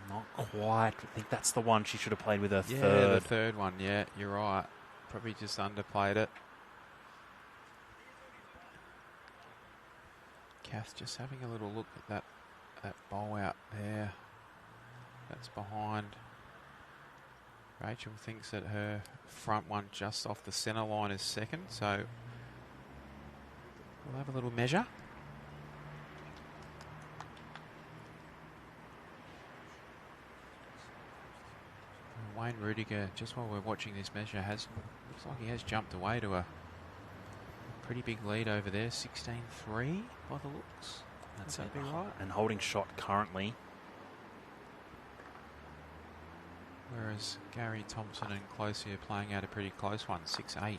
Not quite. I think that's the one she should have played with her third. Yeah, the third one. Yeah, you're right. Probably just underplayed it. Kath just having a little look at that bowl out there. That's behind. Rachel thinks that her front one just off the centre line is second, so we'll have a little measure. Wayne Rudiger, just while we're watching this measure, looks like he has jumped away to a pretty big lead over there, 16-3 by the looks. That's Would that be right? And holding shot currently. Whereas Gary Thompson and Closey are playing out a pretty close one, 6-8.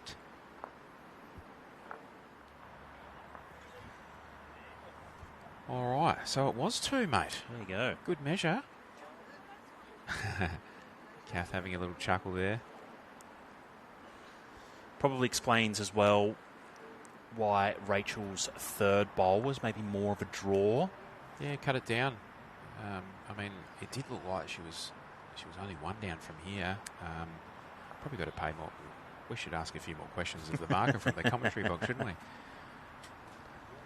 All right, so it was two, mate. There you go. Good measure. Kath having a little chuckle there. Probably explains as well why Rachel's third bowl was maybe more of a draw. Yeah, cut it down. I mean, it did look like she was only one down from here. Probably got to pay more. We should ask a few more questions of the marker from the commentary box, shouldn't we?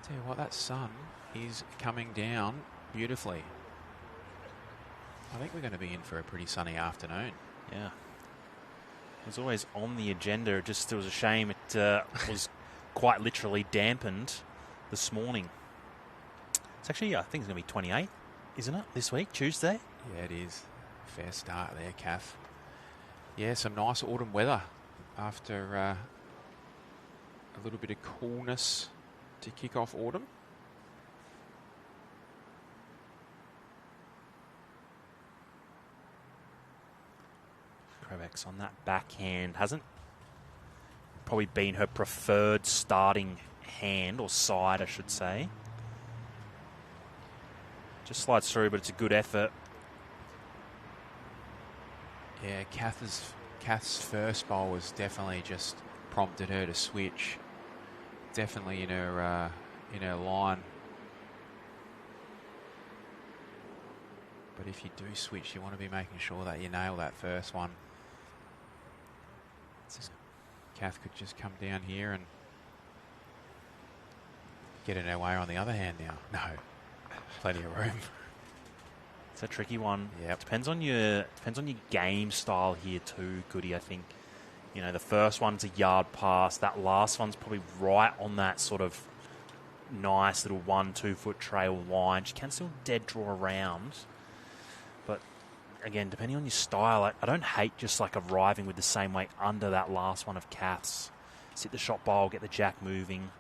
Tell you what, that sun is coming down beautifully. I think we're going to be in for a pretty sunny afternoon. Yeah. It was always on the agenda. It was a shame it was quite literally dampened this morning. It's actually, I think it's going to be 28, isn't it, this week, Tuesday? Yeah, it is. Fair start there, Kath. Yeah, some nice autumn weather after a little bit of coolness to kick off autumn. Krebex on that backhand hasn't probably been her preferred starting hand, or side, I should say. Just slides through, but it's a good effort. Yeah, Kath's first bowl was definitely just prompted her to switch. Definitely in her line. But if you do switch, you want to be making sure that you nail that first one. Kath could just come down here and get in her way on the other hand now. No, plenty of room. It's a tricky one. Yep. Depends on your game style here too, Goody. I think, the first one's a yard pass. That last one's probably right on that sort of nice little 1-2 foot trail line. She can still dead draw around, but again, depending on your style, I don't hate just like arriving with the same weight under that last one of Kath's. Sit the shot bowl, get the jack moving.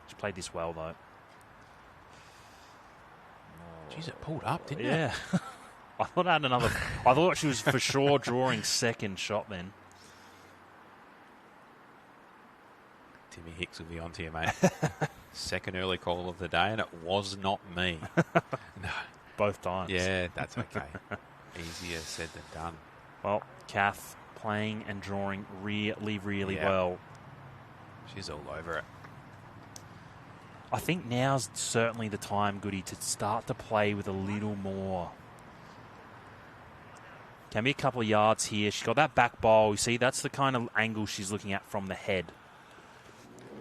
She played this well though. Jeez, it pulled up, didn't it? Yeah. I thought I had another. I thought she was for sure drawing second shot then. Timmy Hicks will be on to you, mate. Second early call of the day, and it was not me. No. Both times. Yeah, that's okay. Easier said than done. Well, Kath playing and drawing really, really well. She's all over it. I think now's certainly the time, Goody, to start to play with a little more. Can be a couple of yards here. She's got that back bowl. You see, that's the kind of angle she's looking at from the head.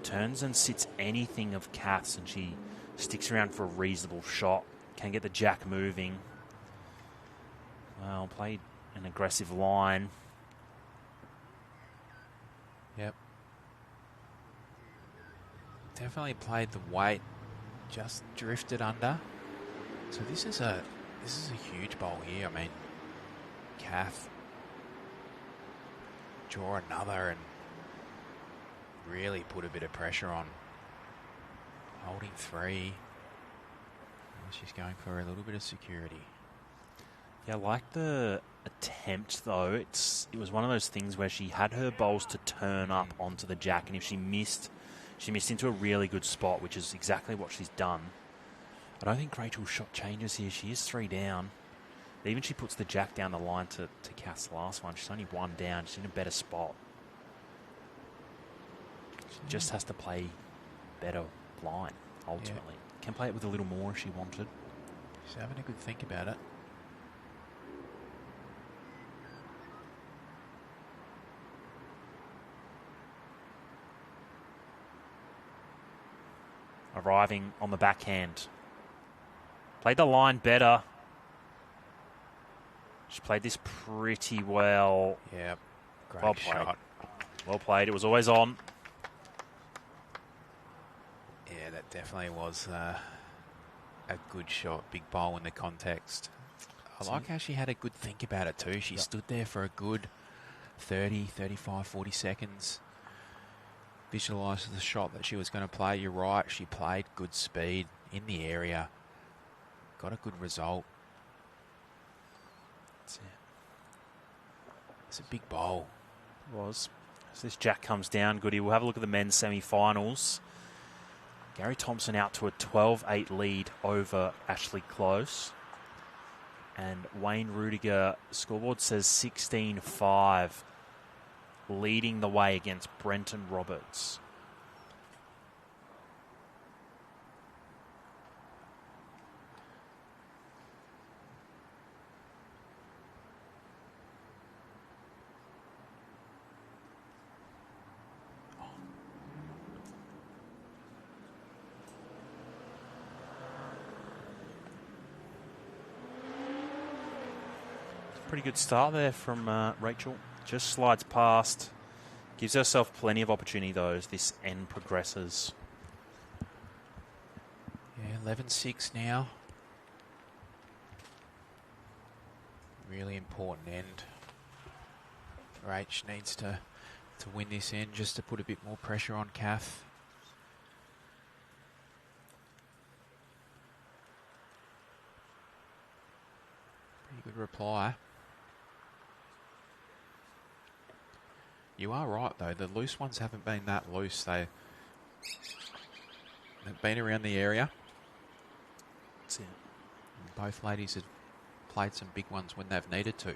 Turns and sits anything of Kath's, and she sticks around for a reasonable shot. Can get the jack moving. Well, played an aggressive line. Yep. Definitely played the weight, just drifted under. So this is a huge bowl here. I mean, Kath draw another and really put a bit of pressure on. Holding 3. She's going for a little bit of security. Yeah, I like the attempt though. It was one of those things where she had her bowls to turn up onto the jack, and if she missed into a really good spot, which is exactly what she's done. I don't think Rachel's shot changes here. She is 3 down. Even she puts the jack down the line to Kath's last one. She's only 1 down. She's in a better spot. She just has to play better line, ultimately. Yeah. Can play it with a little more if she wanted. She's having a good think about it. Arriving on the backhand. Played the line better. She played this pretty well. Yeah, great shot. Well played. It was always on. Yeah, that definitely was a good shot. Big bowl in the context. I like how she had a good think about it too. She stood there for a good 30, 35, 40 seconds. Visualised the shot that she was going to play. You're right. She played good speed in the area. Got a good result. That's it. It's a big bowl. It was. As this jack comes down, Goody, we'll have a look at the men's semi-finals. Gary Thompson out to a 12-8 lead over Ashley Close. And Wayne Rudiger, scoreboard says 16-5. Leading the way against Brenton Roberts. Pretty good start there from Rachel. Just slides past. Gives herself plenty of opportunity, though, as this end progresses. Yeah, 11-6 now. Really important end. Rach needs to win this end just to put a bit more pressure on Kath. Pretty good reply. You are right, though. The loose ones haven't been that loose. They've been around the area. That's it. And both ladies have played some big ones when they've needed to.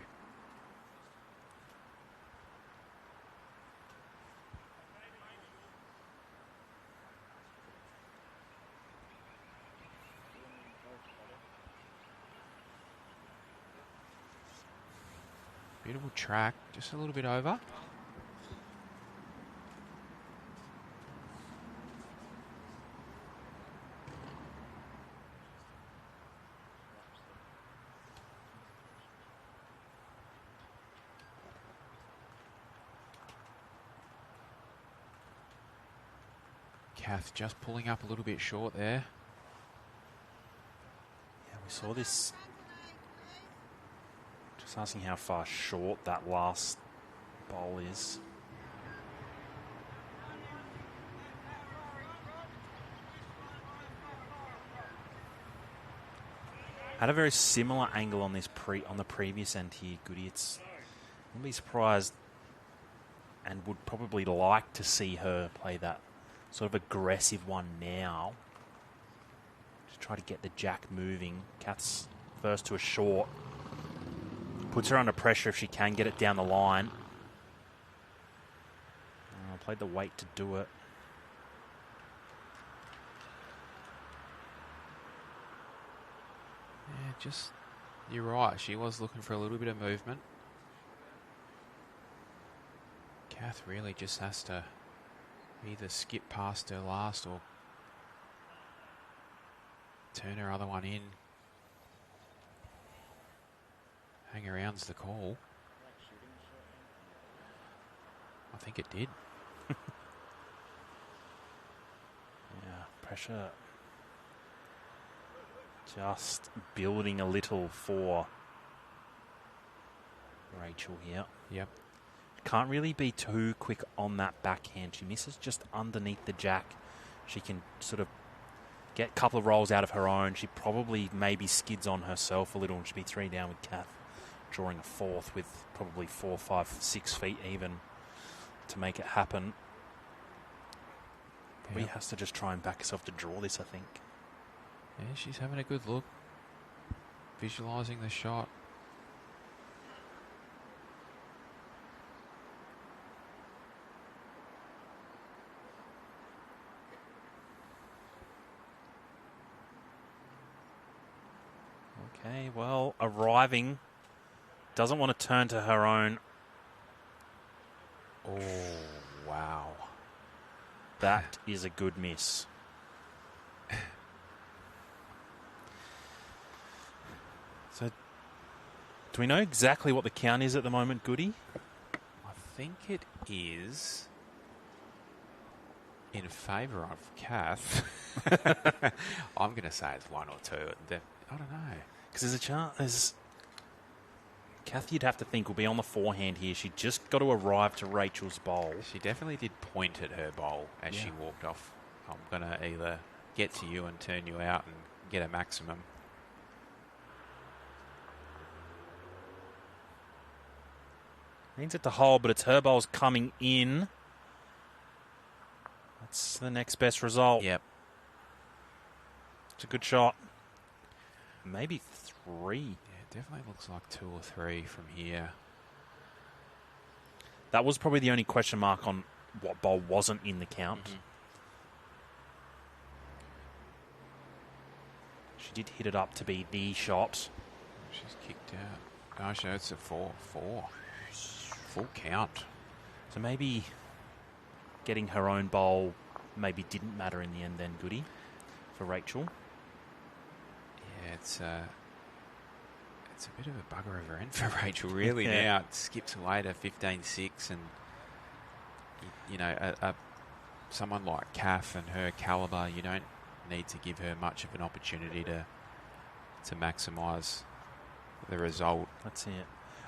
Beautiful track, just a little bit over. Kath just pulling up a little bit short there. Yeah, we saw this. Just asking how far short that last bowl is. Had a very similar angle on this on the previous end here, Goody. It's wouldn't be surprised and would probably like to see her play that sort of aggressive one now. Just try to get the jack moving. Kath's first to a short. Puts her under pressure if she can get it down the line. Played the weight to do it. Yeah, just, you're right. She was looking for a little bit of movement. Kath really just has to either skip past her last or turn her other one in. Hang around's the call. I think it did. Yeah, pressure just building a little for Rachel here. Yep. Can't really be too quick on that backhand. She misses just underneath the jack. She can sort of get a couple of rolls out of her own. She probably maybe skids on herself a little and she'll be 3 down with Kath, drawing a fourth with probably 4, 5, 6 feet even to make it happen. Yep. He has to just try and back herself to draw this, I think. Yeah, she's having a good look. Visualising the shot. Okay, well, arriving. Doesn't want to turn to her own. Oh, wow. That is a good miss. So, do we know exactly what the count is at the moment, Goody? I think it is in favour of Kath. I'm going to say it's 1 or 2. I don't know. Because there's a chance. Kath, you'd have to think, will be on the forehand here. She just got to arrive to Rachel's bowl. She definitely did point at her bowl as she walked off. I'm going to either get to you and turn you out and get a maximum. Needs it to hold, but it's her bowl's coming in. That's the next best result. Yep. It's a good shot. Maybe 3. Yeah, it definitely looks like 2 or 3 from here. That was probably the only question mark on what bowl wasn't in the count. Mm-hmm. She did hit it up to be the shot. She's kicked out. No, it's a 4. Full count. So maybe getting her own bowl maybe didn't matter in the end then, Goody, for Rachel. Yeah, it's it's a bit of a bugger over end for Rachel, really. Yeah. Now it skips away to 15-6, and you know, someone like Kath and her calibre, you don't need to give her much of an opportunity to maximise the result. That's it.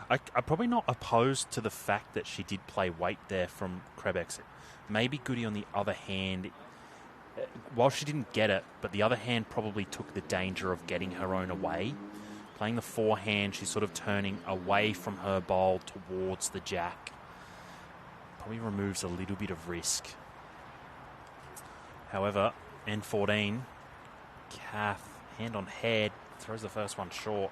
I'm probably not opposed to the fact that she did play weight there from Krebex. Maybe Goody, on the other hand, while she didn't get it, but the other hand probably took the danger of getting her own away. Playing the forehand, she's sort of turning away from her bowl towards the jack. Probably removes a little bit of risk. However, N14, Kath, hand on head, throws the first one short.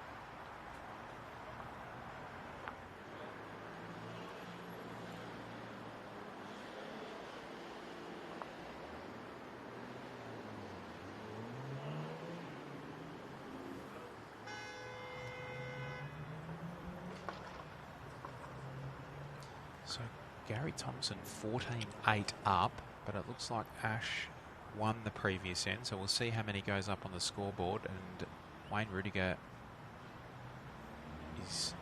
So Gary Thompson 14-8 up, but it looks like Ash won the previous end, so we'll see how many goes up on the scoreboard. And Wayne Rudiger is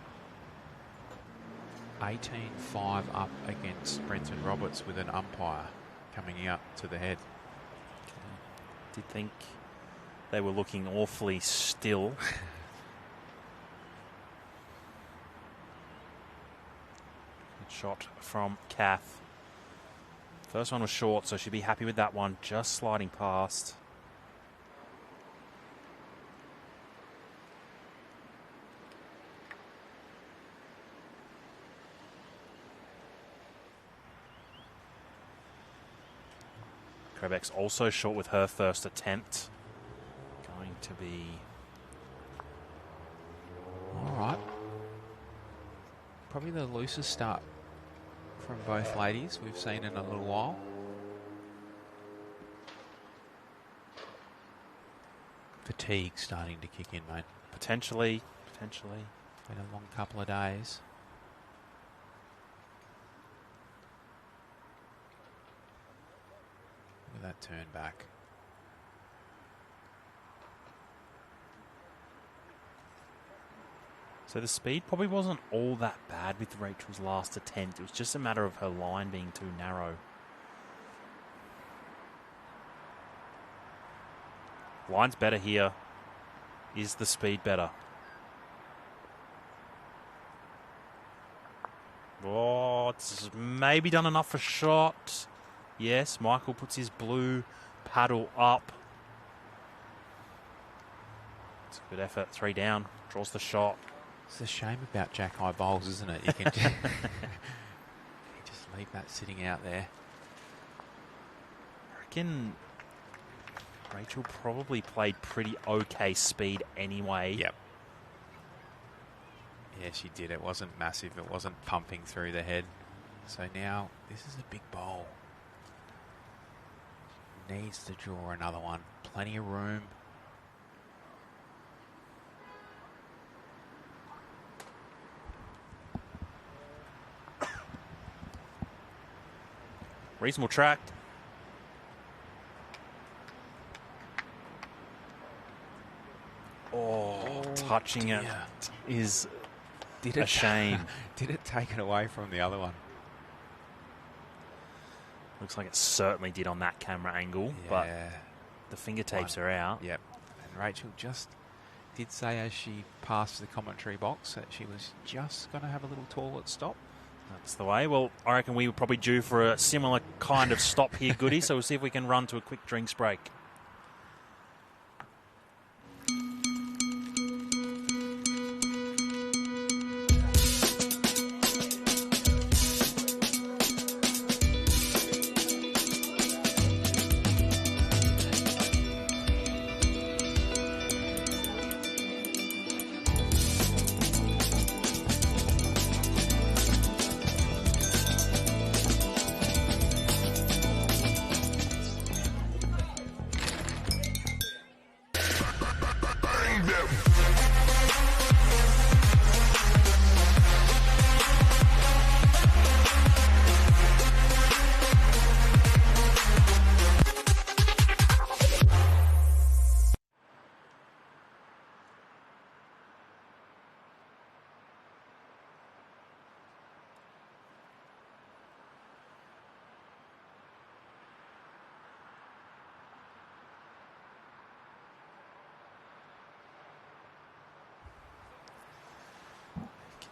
18-5 up against Brenton Roberts with an umpire coming out to the head. Did think they were looking awfully still. Good shot from Kath. First one was short, so she'd be happy with that one. Just sliding past. Krebex also short with her first attempt. Going to be... All right. Probably the loosest start from both ladies we've seen in a little while. Fatigue starting to kick in, mate. Potentially. Been a long couple of days. Look at that turn back. So the speed probably wasn't all that bad with Rachel's last attempt. It was just a matter of her line being too narrow. Line's better here. Is the speed better? Oh, it's maybe done enough for shot. Yes, Michael puts his blue paddle up. It's a good effort. 3 down. Draws the shot. It's a shame about Jack High bowls, isn't it? You can just, you just leave that sitting out there. I reckon Rachel probably played pretty okay speed anyway. Yep. Yeah, she did. It wasn't massive. It wasn't pumping through the head. So now this is a big bowl. Needs to draw another one. Plenty of room. Reasonable track. Touching it is a shame. Did it take it away from the other one? Looks like it certainly did on that camera angle, but the fingertips are out. Yep. And Rachel just did say as she passed the commentary box that she was just going to have a little toilet stop. That's the way. Well, I reckon we were probably due for a similar kind of stop here, Goody, so we'll see if we can run to a quick drinks break.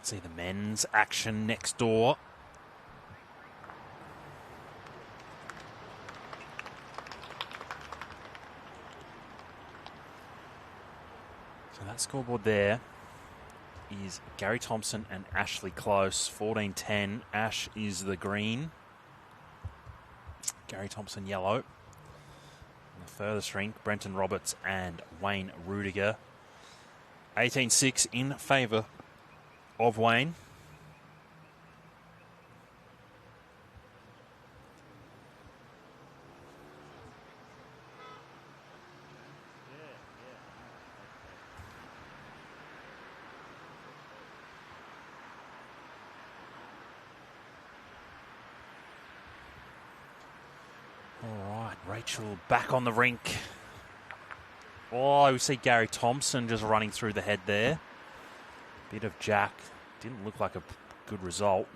See the men's action next door. So that scoreboard there is Gary Thompson and Ashley Close, 14-10. Ash is the green. Gary Thompson yellow. On the furthest rink, Brenton Roberts and Wayne Rudiger. 18-6 in favour of Wayne. All right, Rachel back on the rink. Oh, we see Gary Thompson just running through the head there. Bit of jack. Didn't look like a good result.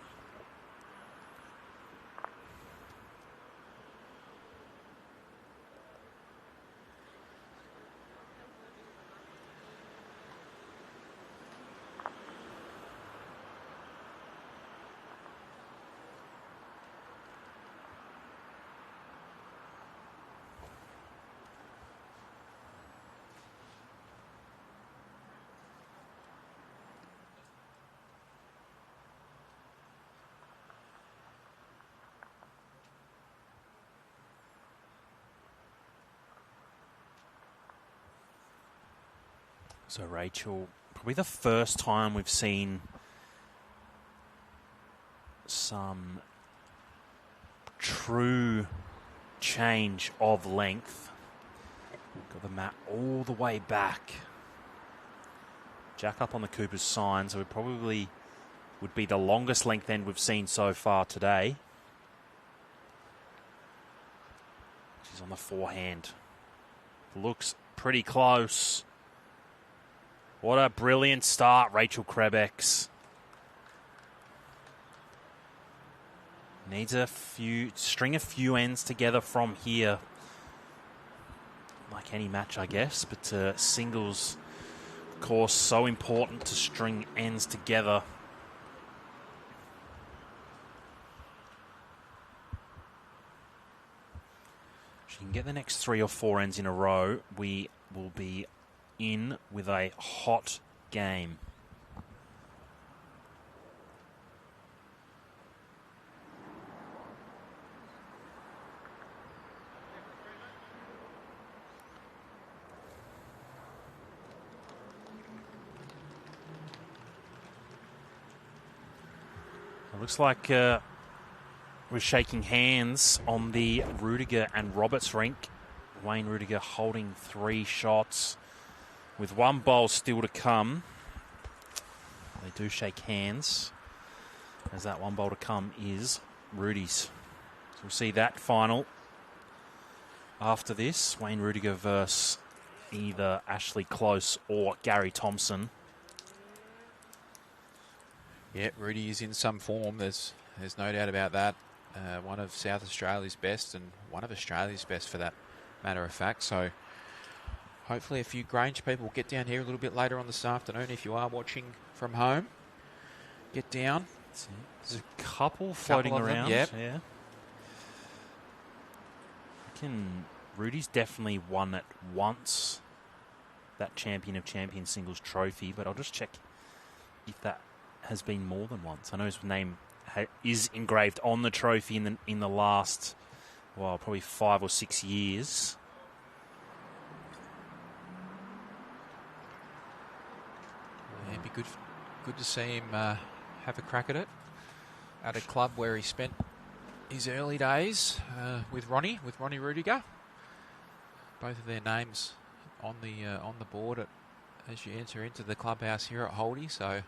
So Rachel, probably the first time we've seen some true change of length. Got the mat all the way back. Jack up on the Cooper's sign, so it probably would be the longest length end we've seen so far today. She's on the forehand. Looks pretty close. What a brilliant start, Rachel Krebex. Needs string a few ends together from here. Like any match, I guess, but singles, of course, so important to string ends together. She can get the next 3 or 4 ends in a row. We will be in with a hot game. It looks like we're shaking hands on the Rudiger and Roberts rink. Wayne Rudiger holding 3 shots. With 1 bowl still to come, they do shake hands, as that 1 bowl to come is Rudy's. So we'll see that final after this. Wayne Rudiger versus either Ashley Close or Gary Thompson. Yeah, Rudy is in some form. There's no doubt about that. One of South Australia's best, and one of Australia's best for that matter of fact. So hopefully a few Grange people will get down here a little bit later on this afternoon. If you are watching from home, get down. There's a couple floating around. Yep. Yeah. Rudy's definitely won it once, that Champion of Champions singles trophy, but I'll just check if that has been more than once. I know his name is engraved on the trophy in the last, well, probably 5 or 6 years. It'd be good to see him have a crack at it at a club where he spent his early days with Ronnie Rudiger. Both of their names on the board as you enter into the clubhouse here at Holdie. So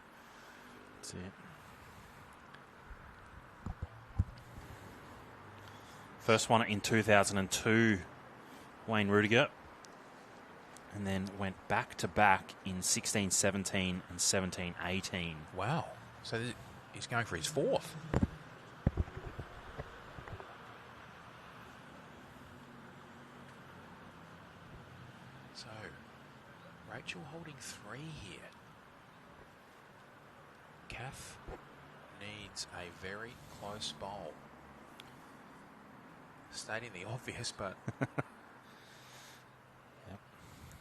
that's it. First one in 2002, Wayne Rudiger. And then went back-to-back in 16-17 and 17-18. Wow. So he's going for his 4th. So Rachel holding 3 here. Kath needs a very close bowl. Stating the obvious, but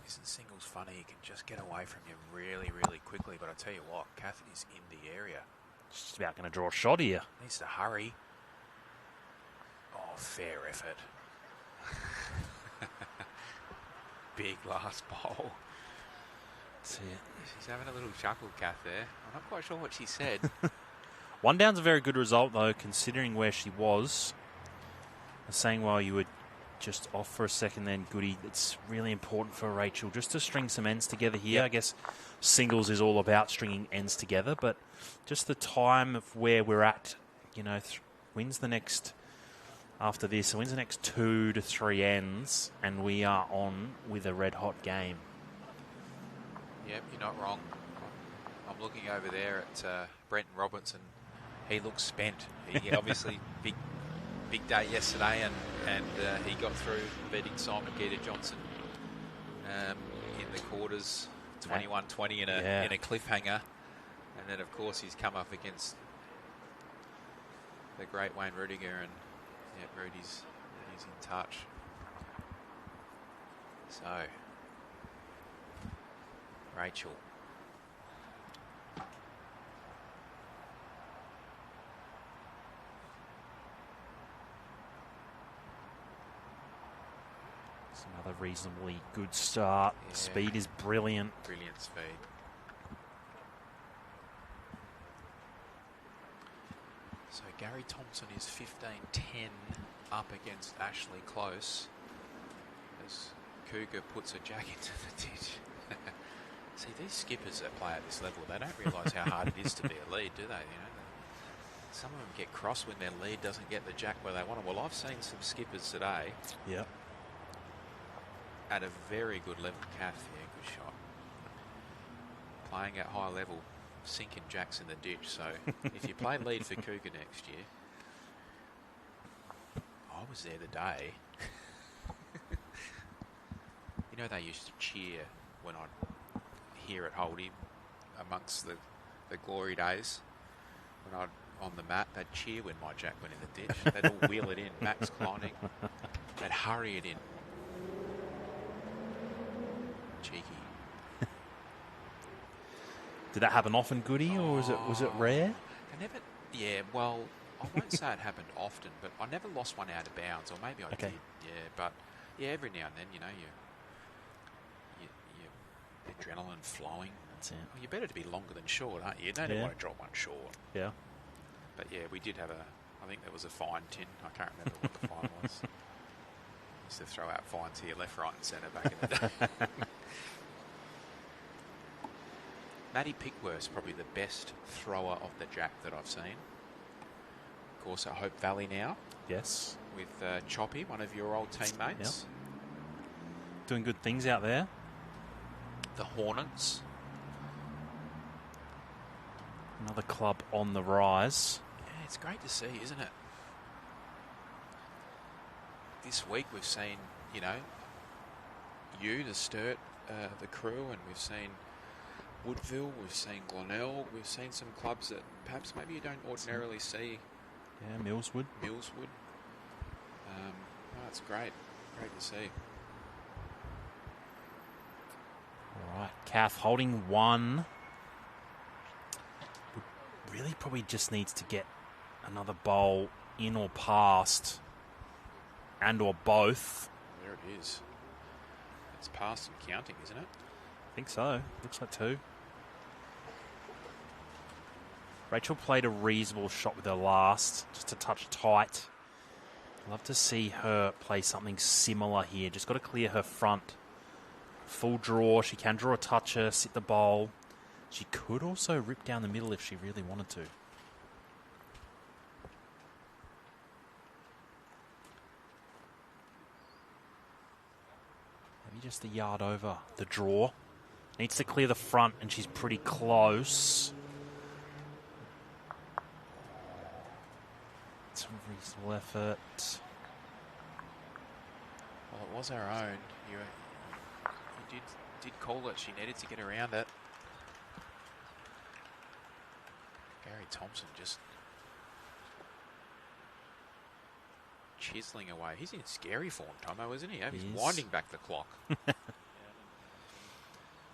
isn't singles funny? You can just get away from you really, really quickly. But I tell you what, Kath is in the area. She's just about going to draw a shot here. Needs to hurry. Oh, fair effort. Big last bowl. That's it. She's having a little chuckle, Kath, there. I'm not quite sure what she said. One down's a very good result, though, considering where she was. I was saying while you were just off for a second then, Goody, it's really important for Rachel just to string some ends together here. Yep. I guess singles is all about stringing ends together, but just the time of where we're at, you know, wins the next, after this, wins the next 2 to 3 ends, and we are on with a red-hot game. Yep, you're not wrong. I'm looking over there at Brenton Robinson. He looks spent. He obviously big day yesterday, and he got through beating Simon Geeta Johnson in the quarters, 21-20 in a cliffhanger, and then of course he's come up against the great Wayne Rudiger, and Rudy's in touch. So Rachel. Another reasonably good start. Yeah. Speed is brilliant. Brilliant speed. So Gary Thompson is 15-10 up against Ashley Close as Cougar puts a jack into the ditch. See, these skippers that play at this level, they don't realise how hard it is to be a lead, do they? You know, some of them get cross when their lead doesn't get the jack where they want it. Well, I've seen some skippers today. Yeah. At a very good level. Kath, yeah, good shot. Playing at high level, sinking jacks in the ditch. So if you play lead for Cougar next year, I was there the day. You know, they used to cheer when I'd hear it hold him amongst the glory days. When I'd on the mat, they'd cheer when my jack went in the ditch. They'd all wheel it in, Max climbing. They'd hurry it in. Cheeky. Did that happen often, Goody, or was it rare? I never. Yeah, well, I won't say it happened often, but I never lost one out of bounds, or maybe I did. Yeah, but yeah, every now and then, you know, you adrenaline flowing. That's it. Well, you're better to be longer than short, aren't you? You don't want to drop one short. Yeah. But yeah, we did have I think there was a fine tin. I can't remember what the fine was. Used to throw out fines here, left, right, and centre back in the day. Maddie Pickworth's probably the best thrower of the jack that I've seen. Of course, at Hope Valley now. Yes. With Choppy, one of your old teammates. Yep. Doing good things out there. The Hornets. Another club on the rise. Yeah, it's great to see, isn't it? This week we've seen, you know, the Sturt, the crew, and we've seen Woodville, we've seen Glenelg, we've seen some clubs that perhaps maybe you don't ordinarily see. Yeah, Millswood. That's great. Great to see. All right, Kath holding one. Really probably just needs to get another bowl in or past, and or both. There it is. It's past and counting, isn't it? I think so. Looks like 2. Rachel played a reasonable shot with her last, just a touch tight. Love to see her play something similar here. Just got to clear her front. Full draw. She can draw a toucher, sit the bowl. She could also rip down the middle if she really wanted to. Maybe just a yard over the draw. Needs to clear the front, and she's pretty close. Some reasonable effort. Well, it was our own. You did call it. She needed to get around it. Thompson just chiseling away. He's in scary form, Tomo, isn't he? He's winding back the clock.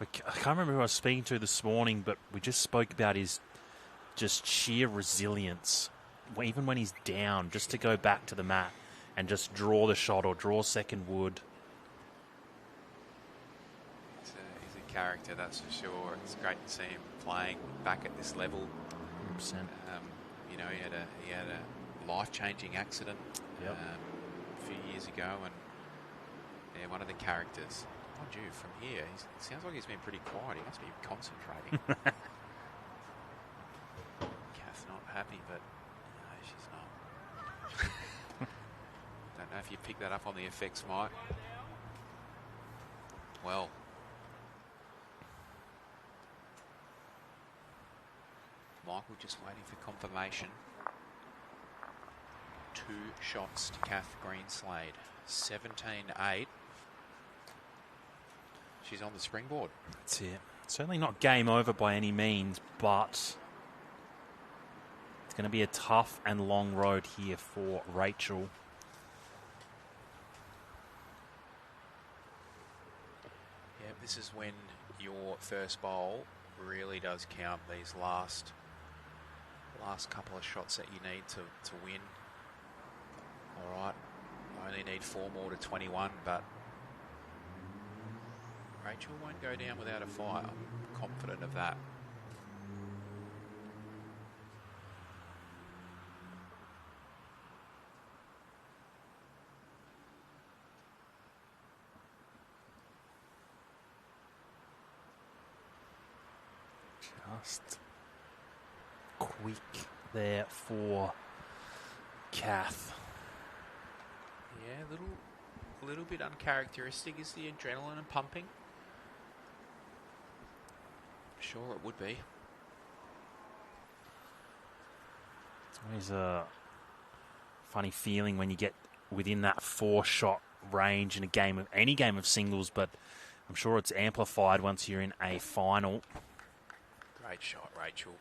I can't remember who I was speaking to this morning, but we just spoke about his just sheer resilience, even when he's down, just to go back to the mat and just draw the shot or draw second wood. He's a character, that's for sure. It's great to see him playing back at this level. 100%. You know, he had a life-changing accident a few years ago, and yeah, one of the characters. Mind you, from here, it sounds like he's been pretty quiet. He must be concentrating. Kath's not happy, but no, she's not. Don't know if you picked that up on the effects, Mike. Well, Michael just waiting for confirmation. 2 shots to Kath Greenslade. 17-8. She's on the springboard. That's it. Certainly not game over by any means, but it's going to be a tough and long road here for Rachel. Yeah, this is when your first bowl really does count. These last couple of shots that you need to win. All right, I only need 4 more to 21, but Rachel won't go down without a fight. I'm confident of that. Just quick there for Kath. Yeah, a little bit uncharacteristic is the adrenaline and pumping. Sure, it would be. It's always a funny feeling when you get within that 4-shot range in any game of singles, but I'm sure it's amplified once you're in a final. Great shot, Rachel.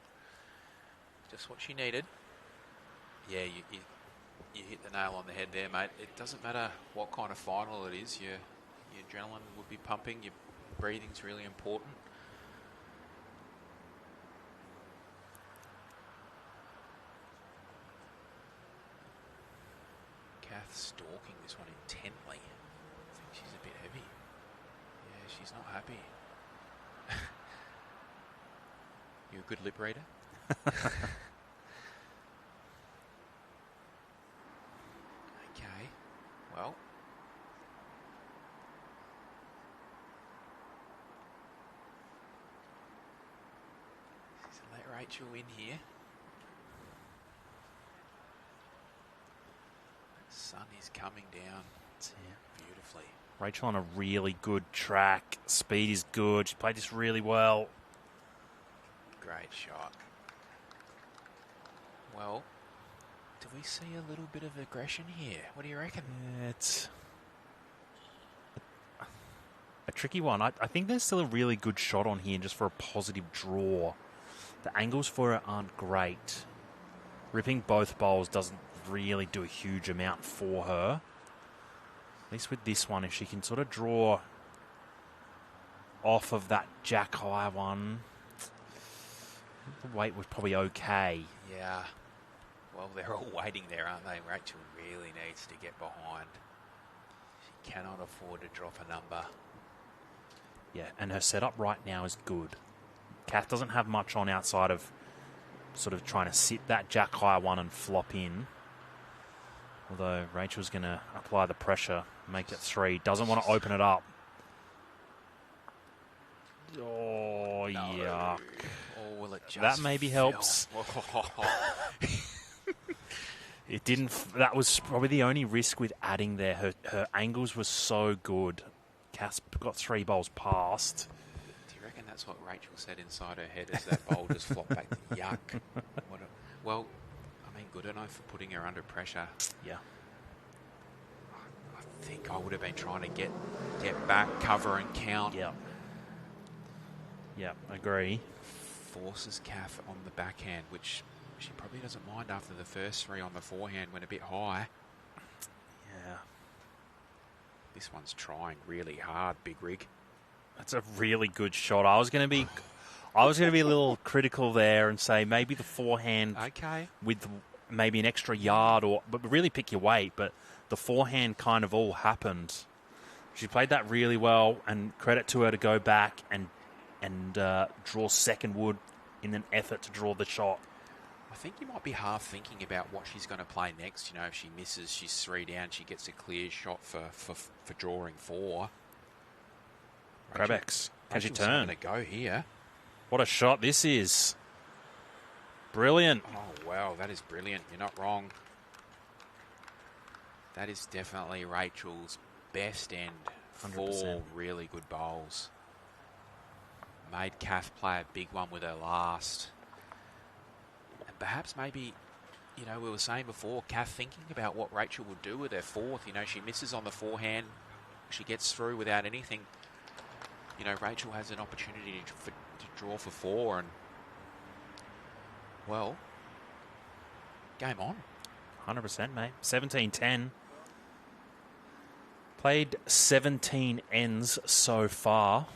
Just what she needed. Yeah, you hit the nail on the head there, mate. It doesn't matter what kind of final it is. Your adrenaline would be pumping. Your breathing's really important. Kath stalking this one intently. I think she's a bit heavy. Yeah, she's not happy. You a good lip reader? Okay, well. Let's let Rachel in here. The sun is coming down beautifully. Rachel on a really good track. Speed is good. She played this really well. Great shot. Well, do we see a little bit of aggression here? What do you reckon? Yeah, it's a tricky one. I think there's still a really good shot on here just for a positive draw. The angles for it aren't great. Ripping both bowls doesn't really do a huge amount for her. At least with this one, if she can sort of draw off of that jack high one, the weight was probably okay. Yeah. Well, they're all waiting there, aren't they? Rachel really needs to get behind. She cannot afford to drop a number. Yeah, and her setup right now is good. Kath doesn't have much on outside of sort of trying to sit that jack high one and flop in. Although Rachel's going to apply the pressure, make it 3. Doesn't want to open it up. Oh, no. Yuck. Or will it just that maybe helps. It didn't. That was probably the only risk with adding there. Her angles were so good. Kath's got 3 bowls past. Do you reckon that's what Rachel said inside her head as that bowl just flopped back? Yuck. Well, I mean, good enough for putting her under pressure. Yeah. I think I would have been trying to get back, cover and count. Yeah. Yeah, agree. Forces Kath on the backhand, which She probably doesn't mind after the first 3 on the forehand went a bit high. Yeah. This one's trying really hard, Big Rig. That's a really good shot. I was going to be a little critical there and say maybe the forehand with maybe an extra yard, but really pick your weight. But the forehand kind of all happened. She played that really well, and credit to her to go back and draw second wood in an effort to draw the shot. I think you might be half thinking about what she's going to play next. You know, if she misses, she's 3 down. She gets a clear shot for drawing 4. Krebex, can she turn? Going to go here. What a shot this is. Brilliant. Oh, wow, that is brilliant. You're not wrong. That is definitely Rachel's best end. 100%. 4 really good bowls. Made Kath play a big one with her last. And perhaps maybe, you know, we were saying before, Kath thinking about what Rachel would do with her 4th. You know, she misses on the forehand. She gets through without anything. You know, Rachel has an opportunity to draw for 4, and, well, game on. 100%, mate. 17-10. Played 17 ends so far.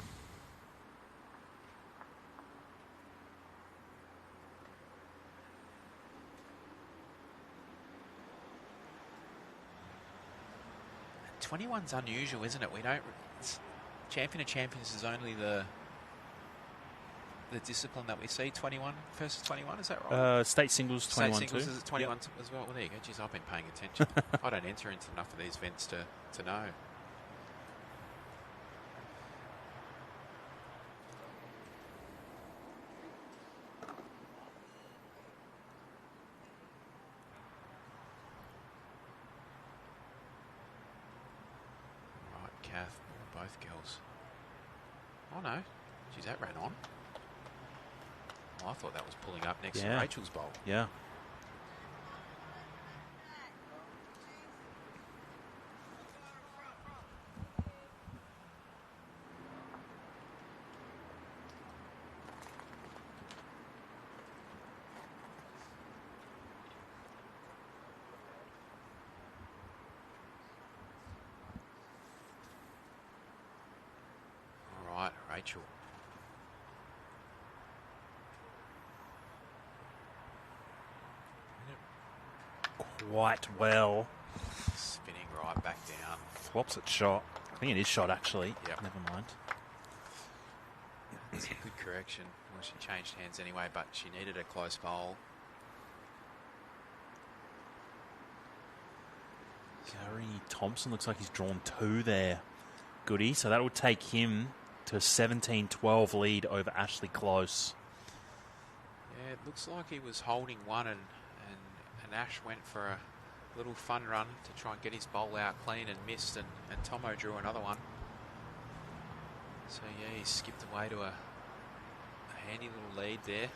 And 21's unusual, isn't it? We don't... Champion of Champions is only the discipline that we see. 21 versus 21, is that right? State singles 21 State singles too. is 21 as well. Well, there you go. Geez, I've been paying attention. I don't enter into enough of these events to know. Right, Kath, both girls. Oh no, geez, that ran on. Well, I thought that was pulling up next to Rachel's bowl. Yeah. All right, Rachel. Quite well. Spinning right back down. Flops it shot. I think it is shot, actually. Yep. Never mind. It's a good correction. Well, she changed hands anyway, but she needed a close bowl. Gary Thompson looks like he's drawn 2 there. Goody. So that would take him to a 17-12 lead over Ashley Close. Yeah, it looks like he was holding one and Ash went for a little fun run to try and get his bowl out clean and missed, and Tomo drew another one. So yeah, he skipped away to a handy little lead there.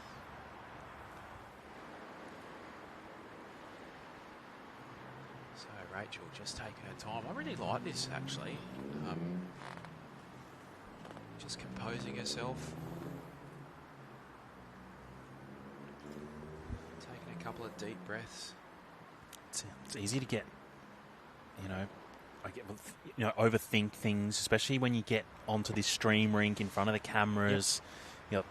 So Rachel just taking her time. I really like this actually. Just composing herself. Taking a couple of deep breaths. It's easy to get, overthink things, especially when you get onto this stream rink in front of the cameras. Yep. You know,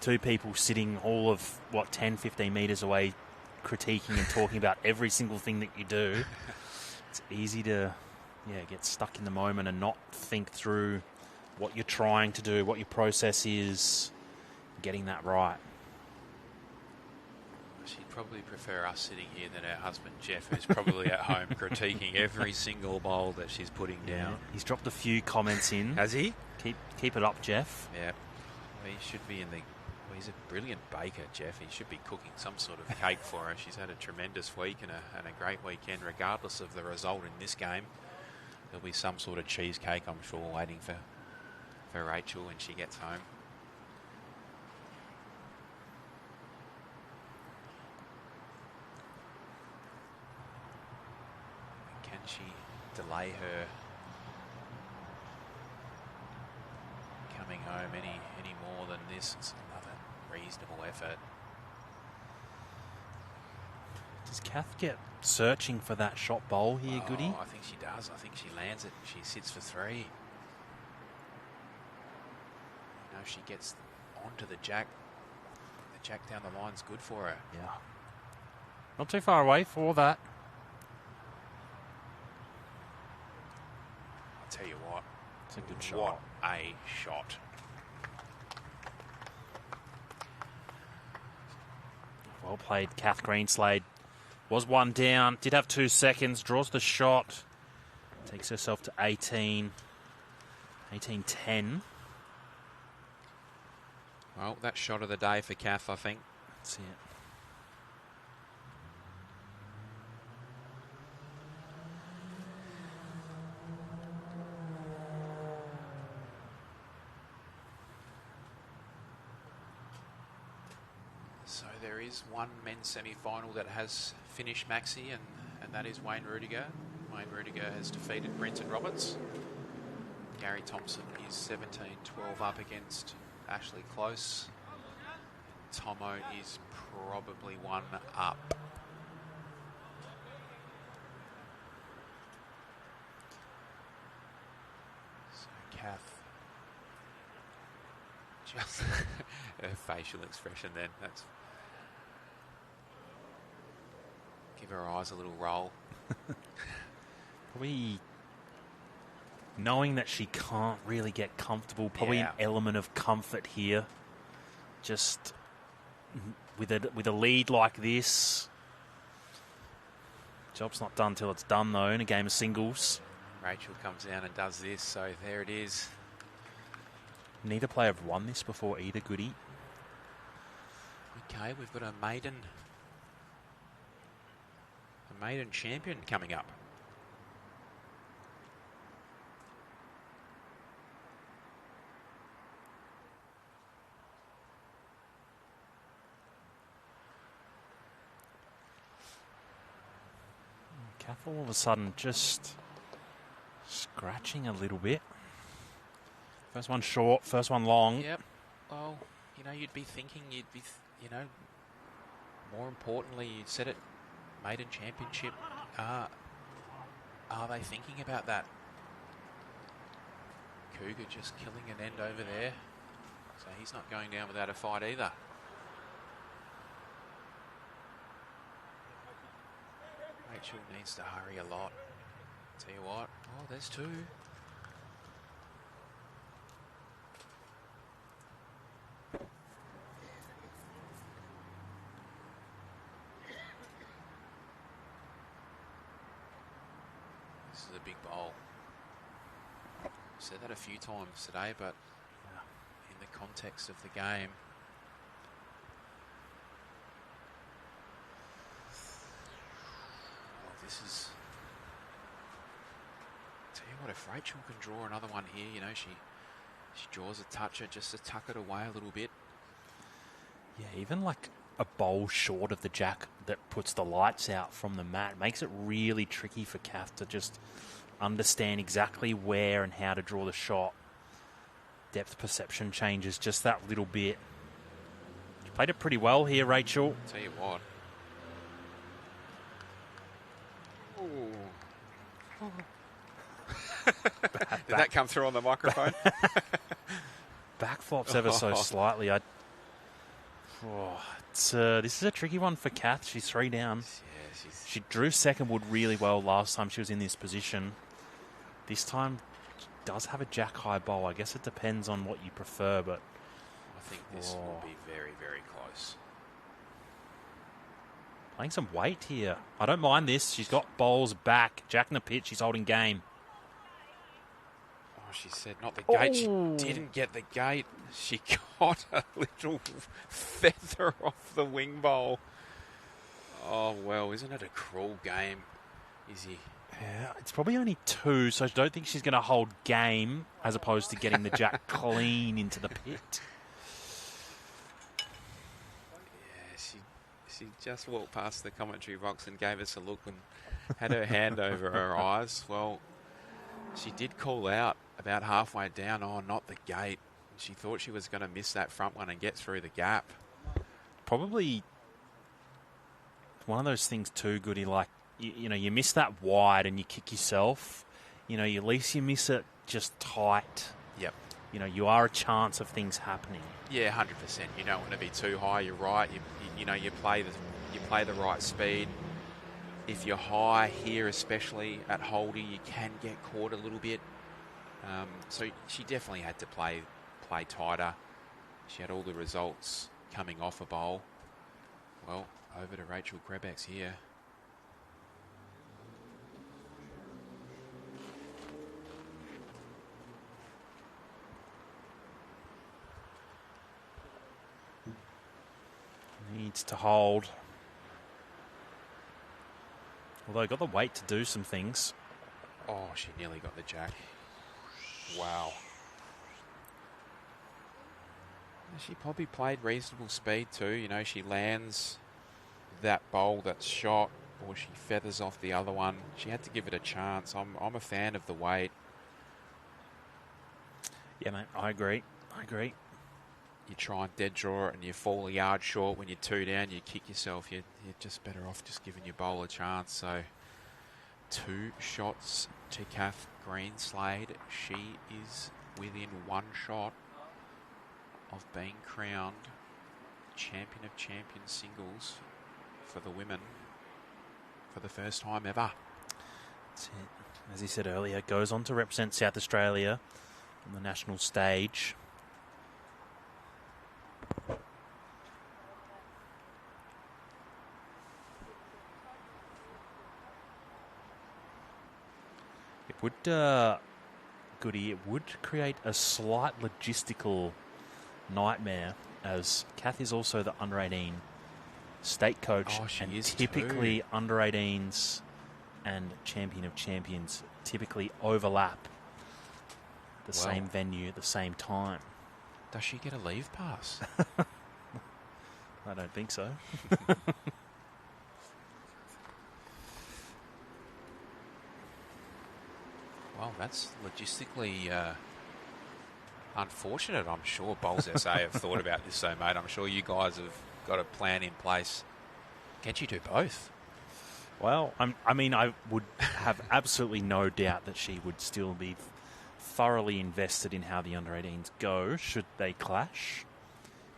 2 people sitting all of, 10, 15 metres away critiquing and talking about every single thing that you do. It's easy to, get stuck in the moment and not think through what you're trying to do, what your process is, getting that right. She'd probably prefer us sitting here than her husband Jeff, who's probably at home critiquing every single bowl that she's putting down. He's dropped a few comments in. Has he? Keep it up, Jeff. Yeah. Well, he should be he's a brilliant baker, Jeff. He should be cooking some sort of cake for her. She's had a tremendous week and a great weekend, regardless of the result in this game. There'll be some sort of cheesecake, I'm sure, waiting for Rachel when she gets home. Can she delay her coming home any more than this? It's another reasonable effort. Does Kath get searching for that shot bowl here, Goody? I think she does. I think she lands it and she sits for 3. You know, if she gets onto the jack down the line's good for her. Yeah. Not too far away for that. I'll tell you what. It's a good shot. What a shot. Well played, Kath Greenslade. Was 1 down, did have 2 seconds, draws the shot. Takes herself to 18. 18-10. Well, that shot of the day for Kath, I think. That's it. So there is one men's semi-final that has finished, Maxi, and that is Wayne Rudiger. Wayne Rudiger has defeated Brenton Roberts. Gary Thompson is 17-12 up against Ashley Close. Tomo is probably 1 up. So Kath, just her facial expression then, that's... Give her eyes a little roll. Probably knowing that she can't really get comfortable, probably an element of comfort here. Just with a lead like this. Job's not done till it's done, though, in a game of singles. Rachel comes down and does this, so there it is. Neither player have won this before either, Goody. Okay, we've got a maiden champion coming up. Kath all of a sudden just scratching a little bit. First one short, first one long. Yep. Well, you know, you'd be thinking, more importantly, you said it, maiden championship. Are they thinking about that? Cougar just killing an end over there. So he's not going down without a fight either. Rachel needs to hurry a lot. Tell you what. Oh, there's 2. This is a big bowl. I've said that a few times today, but in the context of the game, this is... Tell you what, if Rachel can draw another one here, you know, she draws a toucher just to tuck it away a little bit. Yeah, even like a bowl short of the jack that puts the lights out from the mat makes it really tricky for Kath to just understand exactly where and how to draw the shot. Depth perception changes just that little bit. She played it pretty well here, Rachel. Tell you what. Did that come through on the microphone? Backflops ever so slightly. This is a tricky one for Kath. She's 3 down. Yeah, she drew second wood really well last time she was in this position. This time she does have a jack high bowl. I guess it depends on what you prefer, but I think this will be very, very close. Playing some weight here. I don't mind this. She's got bowls back. Jack in the pit. She's holding game. She said not the gate. She didn't get the gate. She got a little feather off the wing bowl. Oh, well, isn't it a cruel game, Izzy? Yeah, it's probably only 2, so I don't think she's going to hold game as opposed to getting the jack clean into the pit. Yeah, she just walked past the commentary box and gave us a look and had her hand over her eyes. Well, she did call out about halfway down, not the gate. She thought she was going to miss that front one and get through the gap. Probably one of those things too, Goody, like, you know, you miss that wide and you kick yourself. You know, at least you miss it just tight. Yep. You know, you are a chance of things happening. Yeah, 100%. You don't want to be too high. You're right. You know, you play the right speed. If you're high here, especially at holding, you can get caught a little bit. So she definitely had to play tighter. She had all the results coming off a bowl. Well, over to Rachel Krebex here. Needs to hold. Although got the weight to do some things. Oh, she nearly got the jack. Wow. She probably played reasonable speed too. You know, she lands that bowl that's shot, or she feathers off the other one. She had to give it a chance. I'm a fan of the weight. Yeah, mate, I agree. You try and dead draw it and you fall a yard short. When you're 2 down, you kick yourself. You're just better off just giving your bowl a chance. So 2 shots to Kath Greenslade. She is within 1 shot of being crowned Champion of Champions singles for the women for the first time ever. That's it. As he said earlier, goes on to represent South Australia on the national stage. It would, Goody, it would create a slight logistical nightmare, as Kath is also the under-18 state coach. Oh, she and is typically too. under-18s and Champion of Champions typically overlap the same venue at the same time. Does she get a leave pass? I don't think so. Well, that's logistically unfortunate. I'm sure Bowls SA have thought about this, so mate. I'm sure you guys have got a plan in place. Can't you do both? Well, I mean, I would have absolutely no doubt that she would still be thoroughly invested in how the under-18s go, should they clash,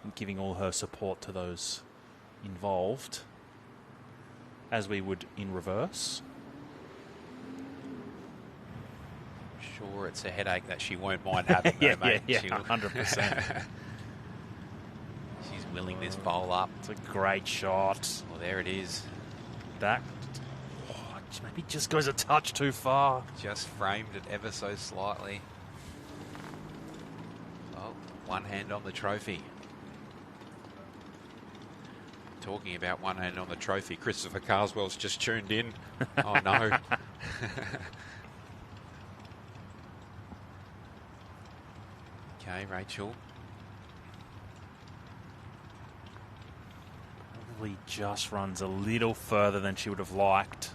and giving all her support to those involved, as we would in reverse. Sure, it's a headache that she won't mind having, though, mate. Yeah, 100%. She's willing this bowl up. It's a great shot. Well, there it is. That maybe just goes a touch too far. Just framed it ever so slightly. Well, one hand on the trophy. Talking about one hand on the trophy, Christopher Carswell's just tuned in. Oh, no. Okay, Rachel. Probably just runs a little further than she would have liked.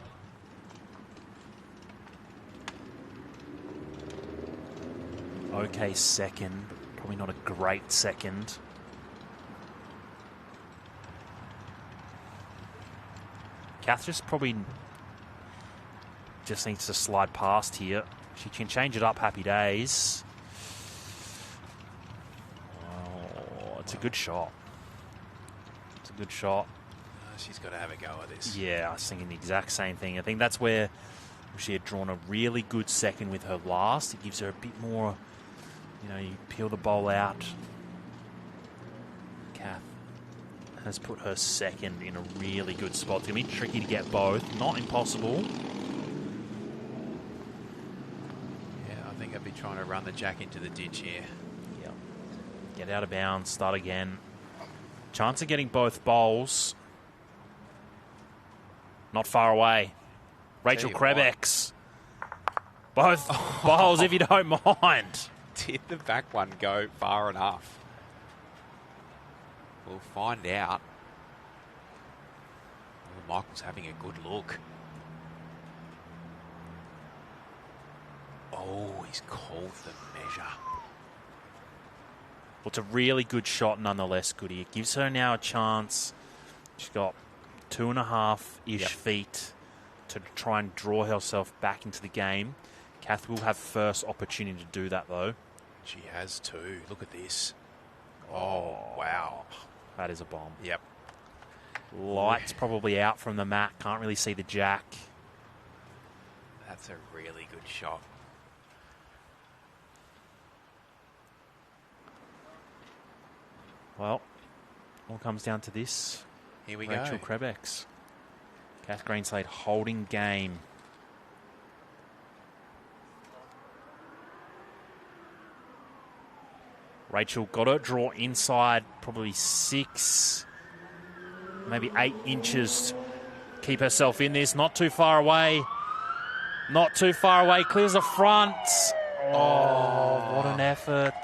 Okay, second, but probably not a great second. Kath probably just needs to slide past here. She can change it up, happy days. Oh, it's a good shot. It's a good shot. She's got to have a go at this. Yeah, I was thinking the exact same thing. I think that's where she had drawn a really good second with her last. It gives her a bit more, you know, you peel the bowl out. Kath has put her second in a really good spot. It's going to be tricky to get both. Not impossible. Yeah, I think I'd be trying to run the jack into the ditch here. Yeah. Get out of bounds, start again. Chance of getting both bowls. Not far away. Rachel Krebex. Both bowls, if you don't mind. Did the back one go far enough? We'll find out. Oh, Michael's having a good look. Oh, he's called the measure. Well, it's a really good shot nonetheless, Goody. It gives her now a chance. She's got 2.5-ish feet to try and draw herself back into the game. Kath will have first opportunity to do that, though. She has too. Look at this. Oh, wow. That is a bomb. Yep. Light's probably out from the mat. Can't really see the jack. That's a really good shot. Well, all comes down to this. Here we Rachel go. Krebex. Kath Greenslade holding game. Rachel got her draw inside probably 6, maybe 8 inches. Keep herself in this. Not too far away. Not too far away. Clears the front. Oh, what an effort.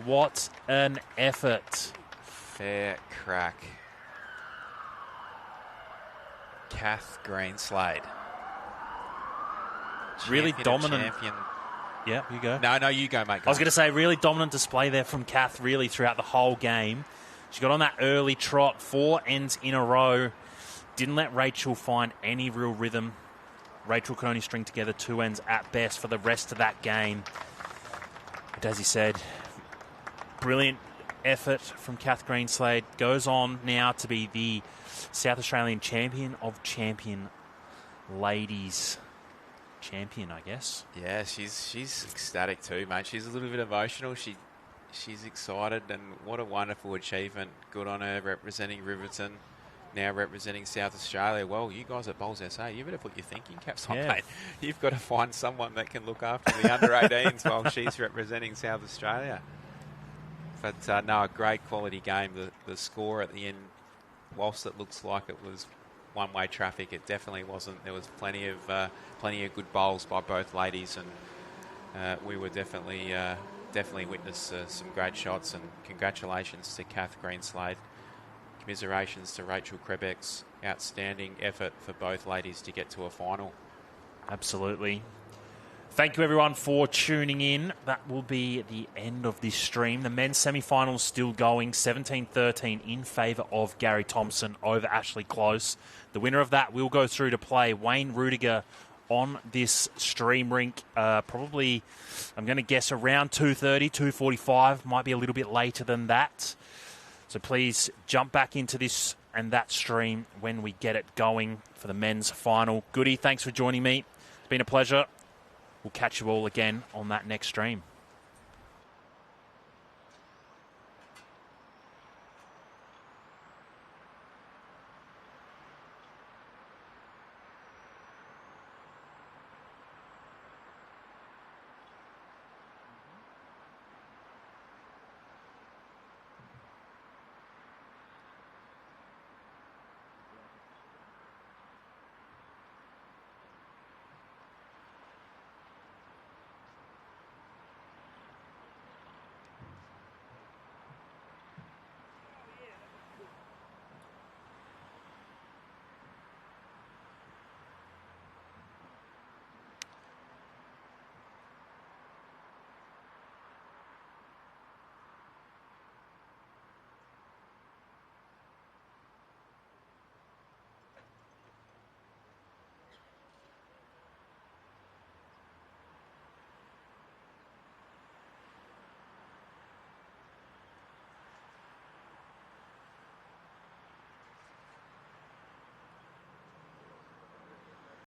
What an effort. Fair crack. Kath Greenslade. Really Champion of dominant. Champion. Yeah, you go. No, you go, mate. I was going to say, really dominant display there from Kath, really, throughout the whole game. She got on that early trot, 4 ends in a row. Didn't let Rachel find any real rhythm. Rachel could only string together 2 ends at best for the rest of that game. But as he said, brilliant effort from Kath Greenslade. Goes on now to be the South Australian champion of champion ladies. Champion, I guess. Yeah, she's ecstatic too, mate. She's a little bit emotional. She's excited, and what a wonderful achievement. Good on her, representing Riverton, now representing South Australia. Well, you guys at Bowls SA, you better put your thinking caps on, mate. You've got to find someone that can look after the under-18s while she's representing South Australia. But no, a great quality game. The score at the end, whilst it looks like it was one-way traffic, it definitely wasn't. There was plenty of good bowls by both ladies, and we were definitely witnessed some great shots. And congratulations to Kath Greenslade. Commiserations to Rachel Krebex. Outstanding effort for both ladies to get to a final. Absolutely. Thank you, everyone, for tuning in. That will be the end of this stream. The men's semi-finals still going, 17-13 in favour of Gary Thompson over Ashley Close. The winner of that will go through to play Wayne Rudiger on this stream rink. Probably, I'm going to guess, around 2:30, 2:45. Might be a little bit later than that. So please jump back into this and that stream when we get it going for the men's final. Goody, thanks for joining me. It's been a pleasure. We'll catch you all again on that next stream.